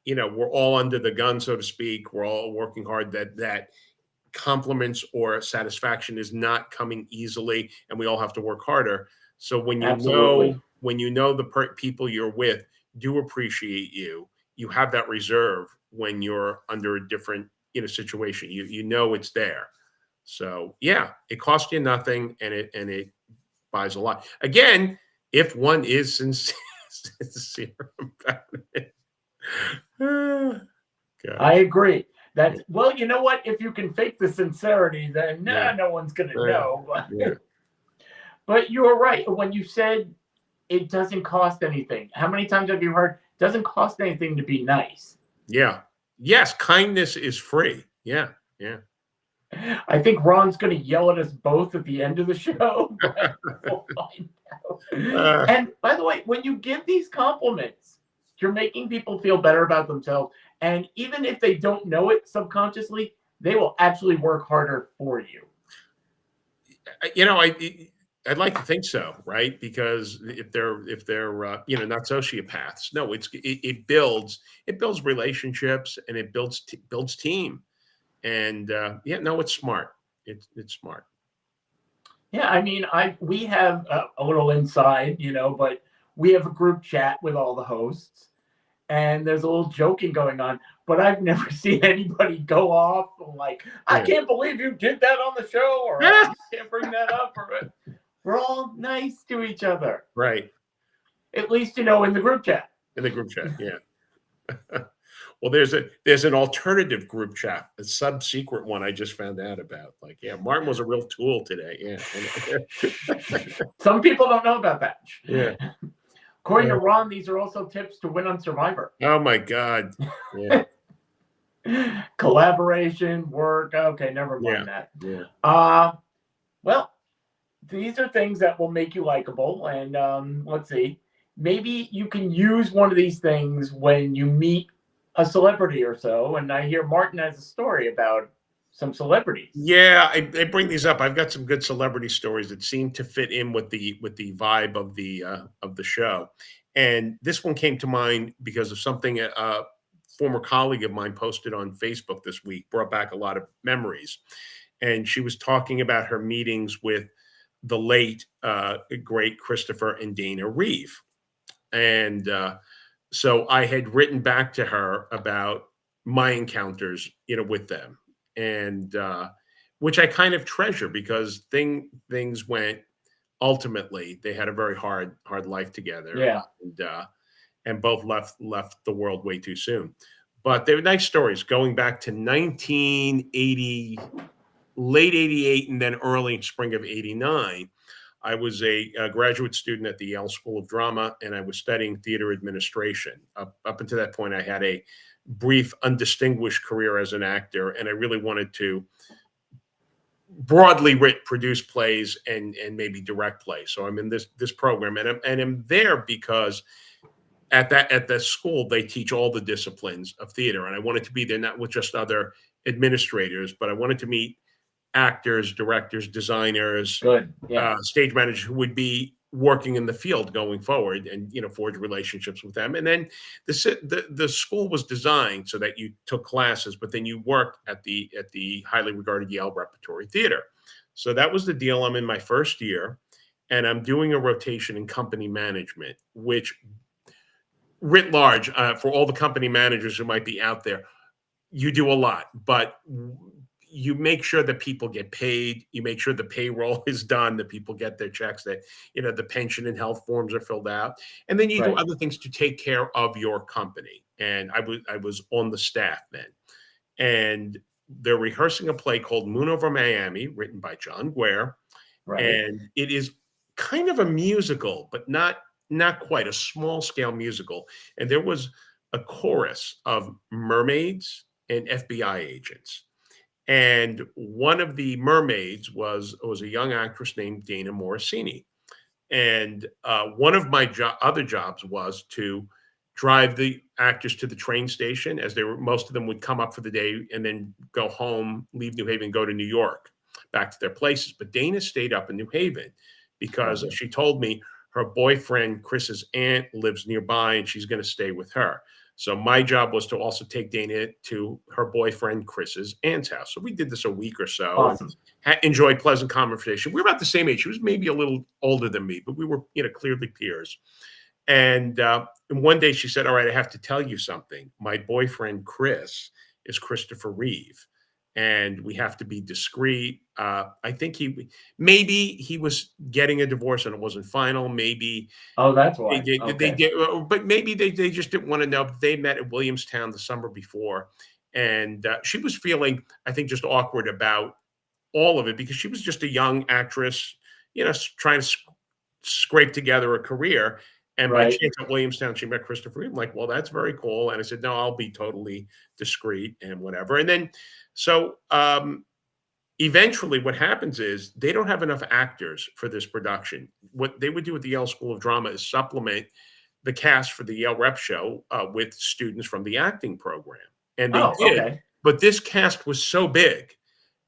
we're all under the gun, so to speak. We're all working hard, that compliments or satisfaction is not coming easily, and we all have to work harder. So Absolutely. when the people you're with do appreciate you, you have that reserve when you're under a different situation. You know it's there. So yeah, it costs you nothing, and it buys a lot. Again, if one is sincere about it. I Gosh. agree. Well, you know what? If you can fake the sincerity, then Yeah. no one's gonna Yeah. know. Yeah. But you're right. When you said it doesn't cost anything, how many times have you heard it doesn't cost anything to be nice? Yeah. Yes, kindness is free. Yeah. Yeah. I think Ron's going to yell at us both at the end of the show, but we'll find out. Uh, And by the way, when you give these compliments, you're making people feel better about themselves. And even if they don't know it subconsciously, they will actually work harder for you. I'd like to think so, right? Because if they're not sociopaths, no, it builds relationships, and it builds team. And yeah, no, it's smart. It's smart. Yeah, I mean, we have a little inside, but we have a group chat with all the hosts, and there's a little joking going on. But I've never seen anybody go off like, "I Yeah. can't believe you did that on the show," or "You can't bring that up." Or we're all nice to each other, Right. at least in the group chat. In the group chat, yeah. Well, there's an alternative group chat, a sub-secret one I just found out about. Like, yeah, Martin was a real tool today. Yeah. Some people don't know about that. Yeah. According to Ron, these are also tips to win on Survivor. Oh my God. Yeah. Collaboration, work. Okay, never mind that. Yeah. Well, these are things that will make you likable. And let's see, maybe you can use one of these things when you meet a celebrity or so. And I hear Martin has a story about some celebrities. Yeah, I bring these up. I've got some good celebrity stories that seem to fit in with the vibe of the show. And this one came to mind because of something a former colleague of mine posted on Facebook this week, brought back a lot of memories. And she was talking about her meetings with the late great Christopher and Dana Reeve. And so I had written back to her about my encounters, with them, and which I kind of treasure, because things went. Ultimately, they had a very hard life together. Yeah. And both left the world way too soon. But they were nice stories going back to 1980, late 88, and then early spring of 89. I was a graduate student at the Yale School of Drama, and I was studying theater administration. Up until that point, I had a brief, undistinguished career as an actor, and I really wanted to broadly produce plays and maybe direct plays. So I'm in this program, and I'm there because at the school they teach all the disciplines of theater, and I wanted to be there not with just other administrators, but I wanted to meet actors, directors, designers, Good. Yeah. stage managers who would be working in the field going forward, and forge relationships with them. And then the school was designed so that you took classes, but then you worked at the highly regarded Yale Repertory Theater. So that was the deal. I'm in my first year, and I'm doing a rotation in company management, which writ large, for all the company managers who might be out there, you do a lot, but you make sure that people get paid. You make sure the payroll is done, that people get their checks, that the pension and health forms are filled out, and then you do other things to take care of your company. And I was on the staff then, and they're rehearsing a play called Moon Over Miami, written by John Guare, and it is kind of a musical, but not quite, a small scale musical. And there was a chorus of mermaids and FBI agents. And one of the mermaids was a young actress named Dana Morosini. And one of my other jobs was to drive the actors to the train station, as they were, most of them would come up for the day and then go home, leave New Haven, go to New York, back to their places. But Dana stayed up in New Haven because she told me her boyfriend Chris's aunt lives nearby and she's going to stay with her. So my job was to also take Dana to her boyfriend Chris's aunt's house. So we did this a week or so, and Awesome. enjoyed pleasant conversation. We were about the same age. She was maybe a little older than me, but we were, clearly peers. And one day she said, "All right, I have to tell you something. My boyfriend Chris is Christopher Reeve, and we have to be discreet. I think maybe he was getting a divorce and it wasn't final. Maybe Oh, that's they why. did, they Okay. did, but maybe they just didn't want to know. They met at Williamstown the summer before, and she was feeling, I think, just awkward about all of it because she was just a young actress, trying to scrape together a career. And by Right. chance at Williamstown, she met Christopher Reeve. I'm like, well, that's very cool. And I said, no, I'll be totally discreet and whatever. And then, so eventually, what happens is they don't have enough actors for this production. What they would do at the Yale School of Drama is supplement the cast for the Yale Rep Show with students from the acting program, and they Oh, did. okay. But this cast was so big,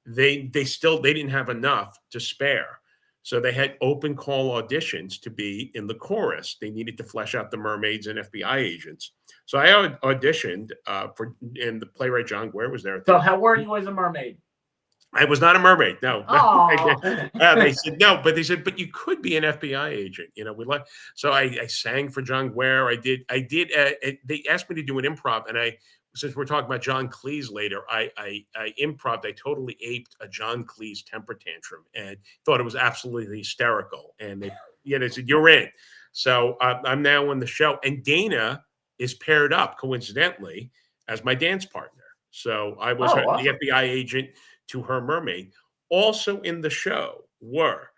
they didn't have enough to spare. So they had open call auditions to be in the chorus. They needed to flesh out the mermaids and FBI agents. So I auditioned and the playwright John Guare was there at So the. how were you as a mermaid? I was not a mermaid. No, no. Oh. They said no, but they said, but you could be an FBI agent. We like. So I sang for John Guare. I did. They asked me to do an improv, and since we're talking about John Cleese later, I improv. I totally aped a John Cleese temper tantrum and thought it was absolutely hysterical. And they said you're in. So I'm now on the show, and Dana is paired up coincidentally as my dance partner. So I was Oh, the awesome. FBI agent to her mermaid. Also in the show were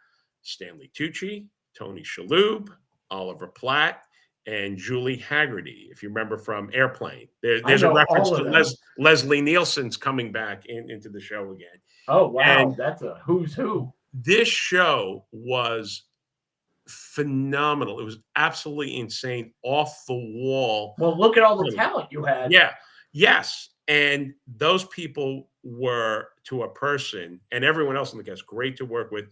Stanley Tucci, Tony Shalhoub, Oliver Platt, and Julie Haggerty. If you remember from Airplane, I there's a know reference all to of them. Leslie Nielsen's coming back into the show again. Oh, wow. And That's a who's who. this show was phenomenal. It was absolutely insane, off the wall. Well, look at all the talent you had. Yeah. Yes. And those people were, to a person, and everyone else in the cast, great to work with.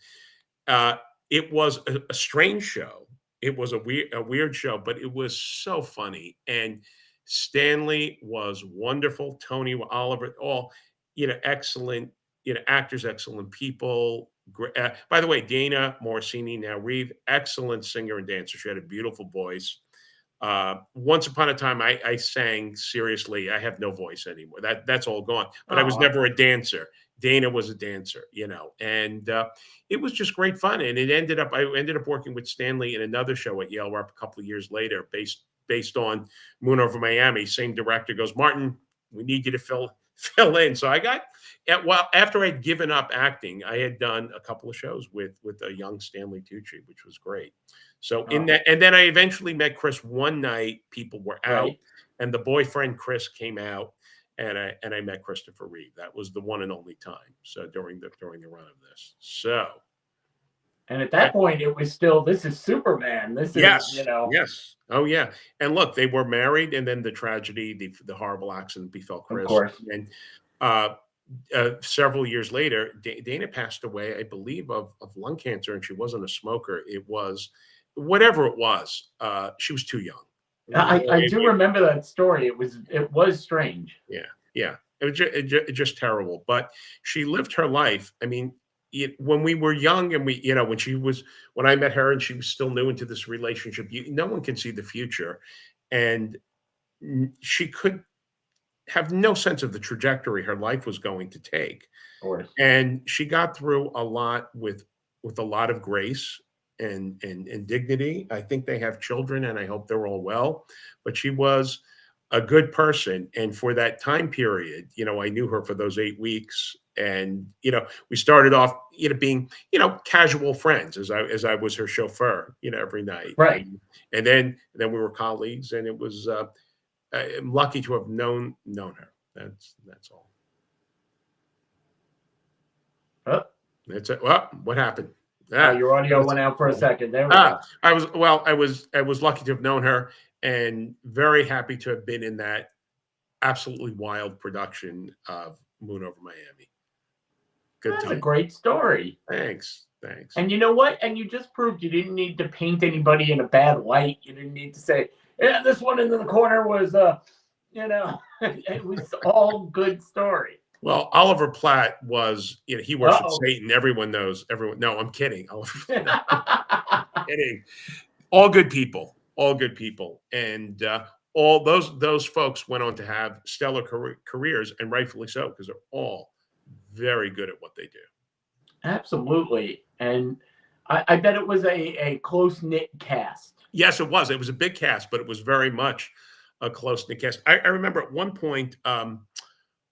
Uh, it was a strange show. It was a weird show, but it was so funny. And Stanley was wonderful. Tony, Oliver, all, excellent, actors, excellent people. By the way, Dana Morosini, now Reeve, excellent singer and dancer. She had a beautiful voice. Once upon a time, I sang seriously. I have no voice anymore. That's all gone. But I was Oh, never a dancer. Dana was a dancer, and it was just great fun. And I ended up working with Stanley in another show at Yale Rep a couple of years later, based on Moon Over Miami. Same director goes, Martin, we need you to fill in. So I got. Well, after I'd given up acting, I had done a couple of shows with a young Stanley Tucci, which was great. So in oh, that, and then I eventually met Chris one night. People were out, right. and the boyfriend Chris came out, and I met Christopher Reeve. That was the one and only time. So during the run of this. So And at that point, it was still, this is Superman. This is, yes, yes, oh yeah. And look, they were married, and then the tragedy, the horrible accident befell of Chris, course. and uh, several years later, Dana passed away, I believe, of lung cancer, and she wasn't a smoker. It was whatever it was. She was too young. I do remember that story. It was strange. Yeah, yeah. It was just terrible. But she lived her life. I mean, when we were young, and when I met her, and she was still new into this relationship. No one can see the future, and she could have no sense of the trajectory her life was going to take. Of course. And she got through a lot with a lot of grace and dignity. I think they have children, and I hope they're all well. But she was a good person, and for that time period, I knew her for those 8 weeks, and we started off, being casual friends, as I was her chauffeur, every night, Right. and then we were colleagues, and it was. I'm lucky to have known her. That's all. Oh, That's it. Well, what happened? your audio went out for a second. There we go. I was lucky to have known her and very happy to have been in that absolutely wild production of Moon Over Miami. Good That's time. a great story. Thanks. And you know what? And you just proved you didn't need to paint anybody in a bad light. You didn't need to say, yeah, this one in the corner was, it was all good story. Well, Oliver Platt was, he worshipped Satan. Everyone knows. No, I'm kidding. Kidding. All good people. And all those folks went on to have stellar careers, and rightfully so, because they're all very good at what they do. Absolutely. And I bet it was a close-knit cast. Yes, it was. It was a big cast, but it was very much a close-knit cast. I remember at one point,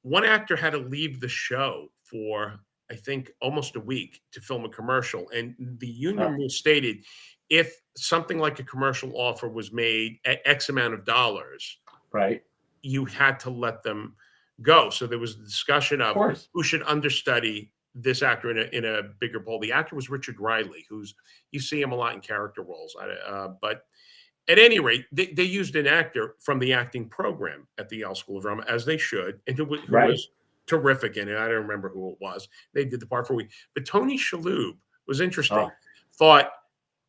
one actor had to leave the show for, I think, almost a week to film a commercial. And the union rule stated if something like a commercial offer was made at X amount of dollars, right, you had to let them go. So there was a discussion of who should understudy this actor in a bigger role. The actor was Richard Riley, you see him a lot in character roles. But at any rate, they used an actor from the acting program at the Yale School of Drama, as they should, and who was terrific in it. I don't remember who it was. They did the part for a week. But Tony Shalhoub was interesting. Thought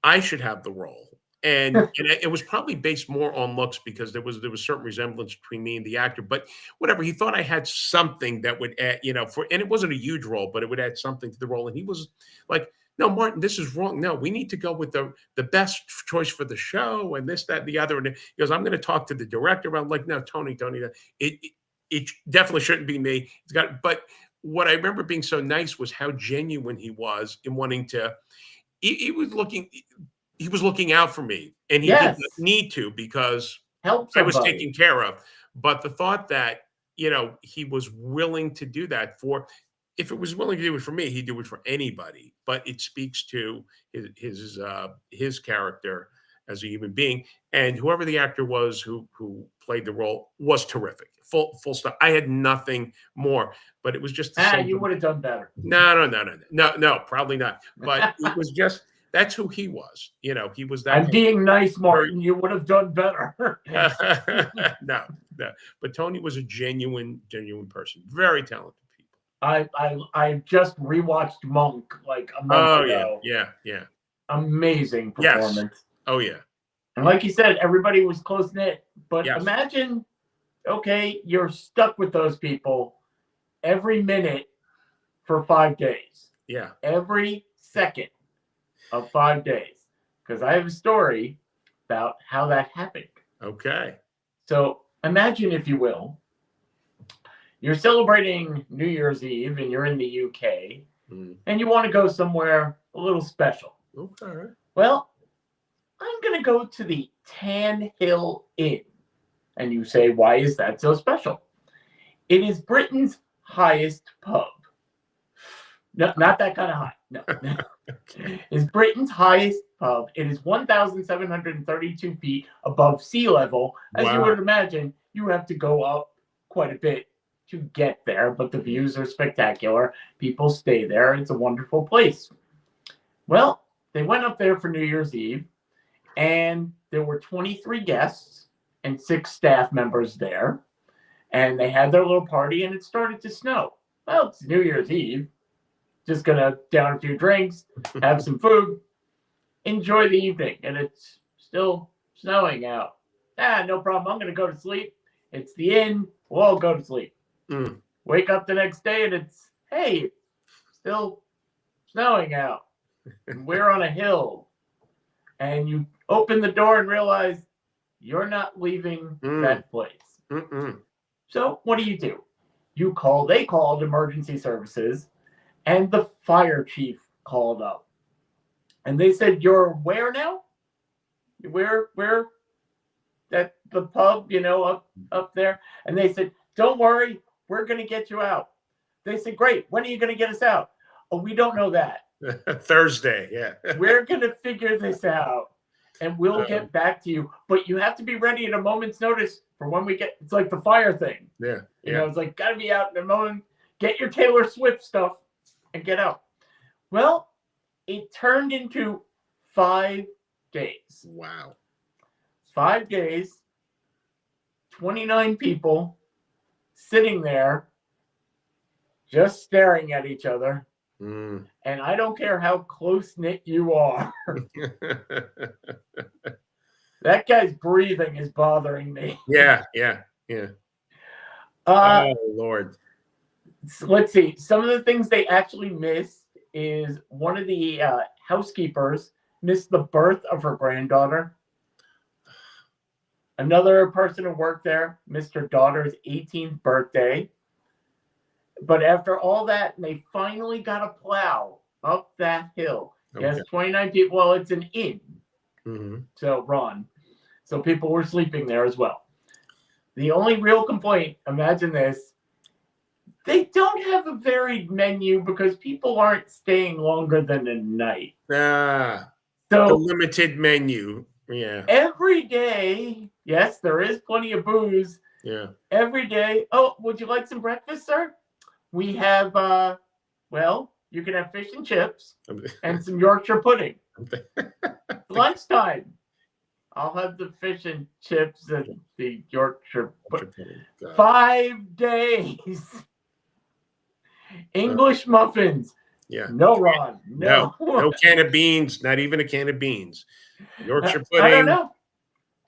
I should have the role. And it was probably based more on looks because there was certain resemblance between me and the actor. But whatever, he thought I had something that would add, and it wasn't a huge role, but it would add something to the role. And he was like, no, Martin, this is wrong. No, we need to go with the best choice for the show and this, that, and the other. And he goes, I'm going to talk to the director. I'm like, no, Tony, it definitely shouldn't be me. But what I remember being so nice was how genuine he was in wanting to. He was looking out for me, and he didn't need to because I was taken care of. But the thought that he was willing to do that if it was willing to do it for me, he'd do it for anybody. But it speaks to his character as a human being, and whoever the actor was who played the role was terrific. Full stop. I had nothing more, but it was just you would have done better. No, probably not. But it was just that's who he was. He was that. I'm being nice, Martin. You would have done better. No. But Tony was a genuine person. Very talented. I just rewatched Monk like a month ago. Yeah. Amazing performance. Yes. Oh yeah. And like you said, everybody was close knit. But imagine, you're stuck with those people every minute for 5 days. Yeah. Every second of 5 days. Because I have a story about how that happened. Okay. So imagine, if you will, you're celebrating New Year's Eve and you're in the UK and you want to go somewhere a little special. Okay. Well, I'm going to go to the Tan Hill Inn. And you say, why is that so special? It is Britain's highest pub. No, not that kind of high. No. It's Britain's highest pub. It is 1,732 feet above sea level. As you would imagine, you have to go up quite a bit to get there, but the views are spectacular. People stay there. It's a wonderful place. Well, they went up there for New Year's Eve, and there were 23 guests and 6 staff members there, and they had their little party, and it started to snow. Well, it's New Year's Eve. Just gonna down a few drinks, have some food, enjoy the evening, and it's still snowing out. No problem. I'm gonna go to sleep. It's the inn. We'll all go to sleep. Wake up the next day and it's still snowing out. And we're on a hill. And you open the door and realize you're not leaving that place. So what do? They called emergency services, and the fire chief called up. And they said, you're where now? Where at the pub, up there? And they said, don't worry, we're going to get you out. They said, great. When are you going to get us out? Oh, we don't know that. Thursday, yeah. We're going to figure this out, and we'll get back to you. But you have to be ready at a moment's notice for when we get. It's like the fire thing. Yeah. It's like got to be out in a moment. Get your Taylor Swift stuff. and get out. Well, it turned into 5 days. Wow. 5 days, 29 people sitting there just staring at each other. Mm. And I don't care how close knit you are. That guy's breathing is bothering me. Yeah. Oh, Lord. Let's see. Some of the things they actually missed is one of the housekeepers missed the birth of her granddaughter. Another person who worked there missed her daughter's 18th birthday. But after all that, they finally got a plow up that hill. Okay. Yes, 29 people. Well, it's an inn. Mm-hmm. So, Ron. So people were sleeping there as well. The only real complaint, imagine this, they don't have a varied menu because people aren't staying longer than a night. The So limited menu. Yeah. every day, yes, there is plenty of booze. Yeah. Every day, oh, would you like some breakfast, sir? We have, well, you can have fish and chips and some Yorkshire pudding. Lunchtime, I'll have the fish and chips and the Yorkshire pudding. 5 days. English muffins. Yeah. No, Ron. No can of beans. Not even a can of beans. Yorkshire pudding. I don't know.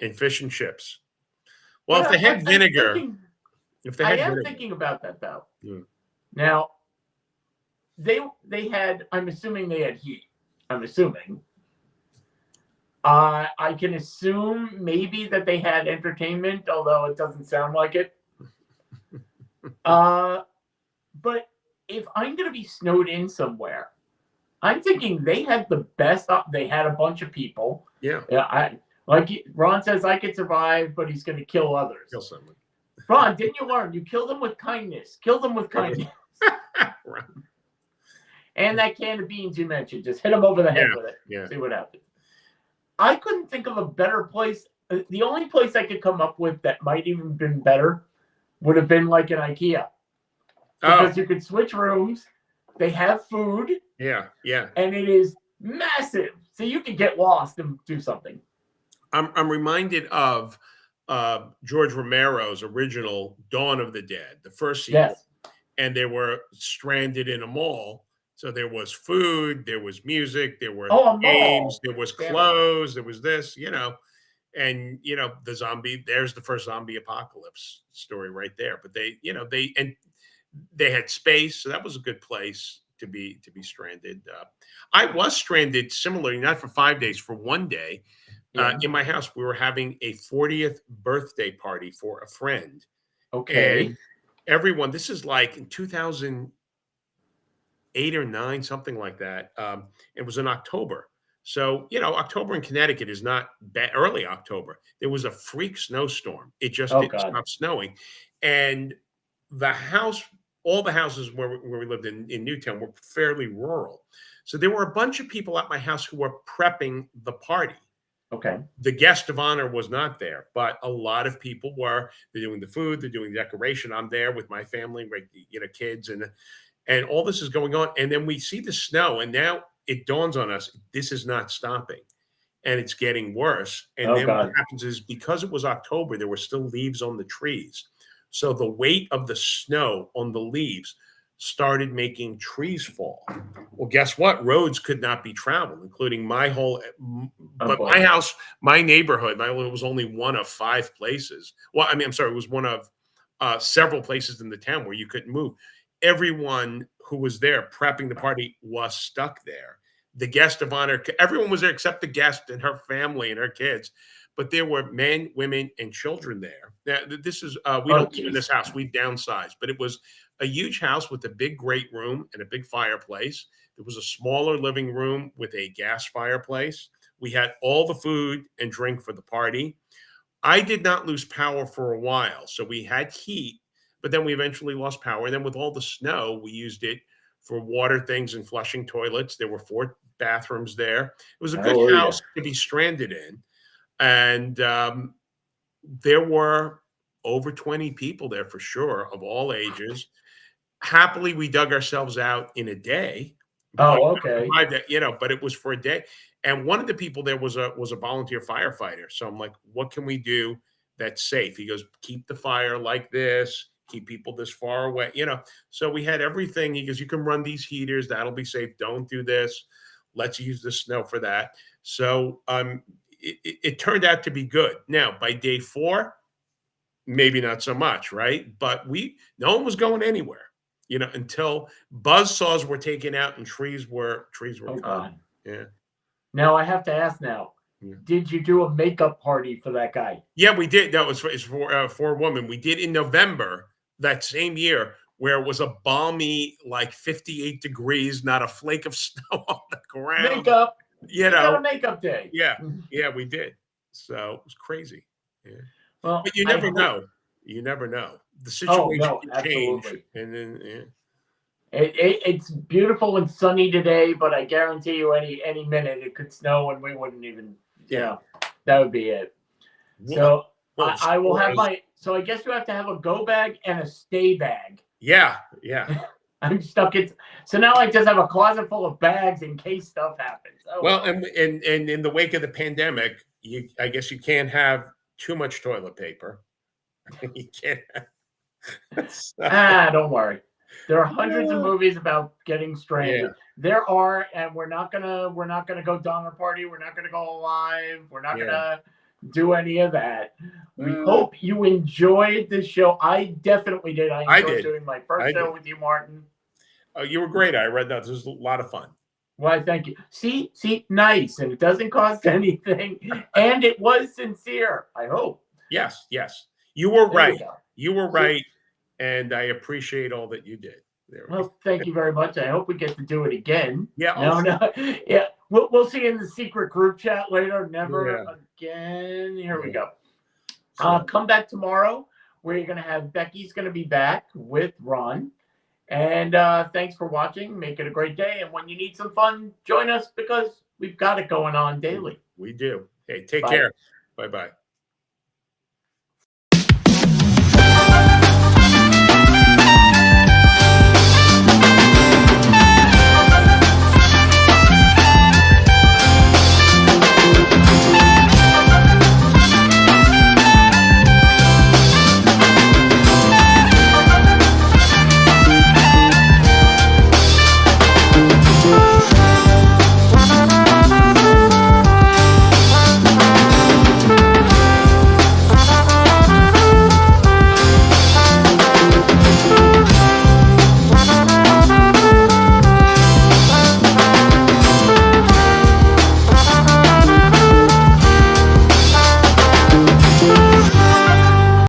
And fish and chips. Well, if they had vinegar. I am thinking about that though. Yeah. Now, they had. I'm assuming they had heat. I'm assuming. I can assume maybe that they had entertainment, although it doesn't sound like it. But if I'm going to be snowed in somewhere, I'm thinking they had the best. They had a bunch of people. Yeah. Like Ron says, I could survive, but he's going to kill others. Kill someone. Ron, didn't you learn? You kill them with kindness. Kill them with kindness. Right. And that can of beans you mentioned, just hit them over the head with it. Yeah. See what happens. I couldn't think of a better place. The only place I could come up with that might even been better would have been like an IKEA. Because you could switch rooms. They have food. Yeah. And it is massive. So you could get lost and do something. I'm reminded of George Romero's original Dawn of the Dead, the first sequel. Yes. And they were stranded in a mall. So there was food, there was music, there were games, there was clothes, there was this, and the zombie. There's the first zombie apocalypse story right there. But they had space, so that was a good place to be stranded. I was stranded similarly, not for 5 days, for one day. In my house, we were having a 40th birthday party for a friend. Okay. And everyone, this is like in 2008 or 9, something like that. It was in October. So, October in Connecticut is not early October. There was a freak snowstorm. It just didn't stop snowing. And all the houses where we lived in Newtown were fairly rural. So there were a bunch of people at my house who were prepping the party. Okay. The guest of honor was not there, but a lot of people were. They're doing the food, they're doing the decoration. I'm there with my family, kids, and all this is going on. And then we see the snow, and now it dawns on us, this is not stopping, and it's getting worse. And what happens is, because it was October, there were still leaves on the trees. So the weight of the snow on the leaves started making trees fall. Well, guess what? Roads could not be traveled, including my house, my neighborhood. It was only one of 5 places. Well, I'm sorry, it was one of several places in the town where you couldn't move. Everyone who was there prepping the party was stuck there. The guest of honor, everyone was there except the guest and her family and her kids. But there were men, women, and children there. Now, this is, we don't live in this house. We've downsized. But it was a huge house with a big great room and a big fireplace. There was a smaller living room with a gas fireplace. We had all the food and drink for the party. I did not lose power for a while. So we had heat, but then we eventually lost power. And then with all the snow, we used it for water things and flushing toilets. There were 4 bathrooms there. It was a good house to be stranded in. And there were over 20 people there for sure, of all ages. happily we dug ourselves out in a day, but Oh, okay. but it was for a day. And one of the people there was a volunteer firefighter. So I'm like, what can we do that's safe? He goes, keep the fire like this, keep people this far away. So we had everything. He goes, you can run these heaters, that'll be safe. Don't do this. Let's use the snow for that. So it turned out to be good. Now by day 4, maybe not so much, right? But no one was going anywhere, until buzz saws were taken out and trees were Oh cut. God. Yeah. Now I have to ask now. Yeah. Did you do a makeup party for that guy? Yeah, we did. That was for a woman. We did in November that same year, where it was a balmy, like 58 degrees, not a flake of snow on the ground. Makeup. You We got know, a makeup day. yeah, yeah, we did. So it was crazy. Yeah. Well, But you I never hope. know. You never know. The Oh situation no, could change, absolutely. and then It's beautiful and sunny today, but I guarantee you, any minute it could snow, and we wouldn't even. yeah. That would be it. Well, So well, I will have stores- my. So I guess you have to have a go bag and a stay bag. Yeah, yeah. I'm stuck. So now I just have a closet full of bags in case stuff happens. Oh, Well, and in the wake of the pandemic, I guess you can't have too much toilet paper. You can't. don't worry. There are hundreds of movies about getting stranded. Yeah. There are, and we're not gonna go Donner Party. We're not gonna go live. We're not gonna do any of that. We hope you enjoyed the show. I definitely did. I enjoyed doing my first show with you, Martin. Oh, you were great. I read that. This was a lot of fun. Why, thank you. See, nice, and it doesn't cost anything, and it was sincere. I hope. Yes, yes, you were right. You were So, right, and I appreciate all that you did. Well, thank you very much. I hope we get to do it again. Yeah. No. Yeah. We'll see you in the secret group chat later. Never again. Here we go. Come back tomorrow, where you're going to have Becky's going to be back with Ron. And thanks for watching. Make it a great day. And when you need some fun, join us because we've got it going on daily. We do. Hey, take care. Bye-bye.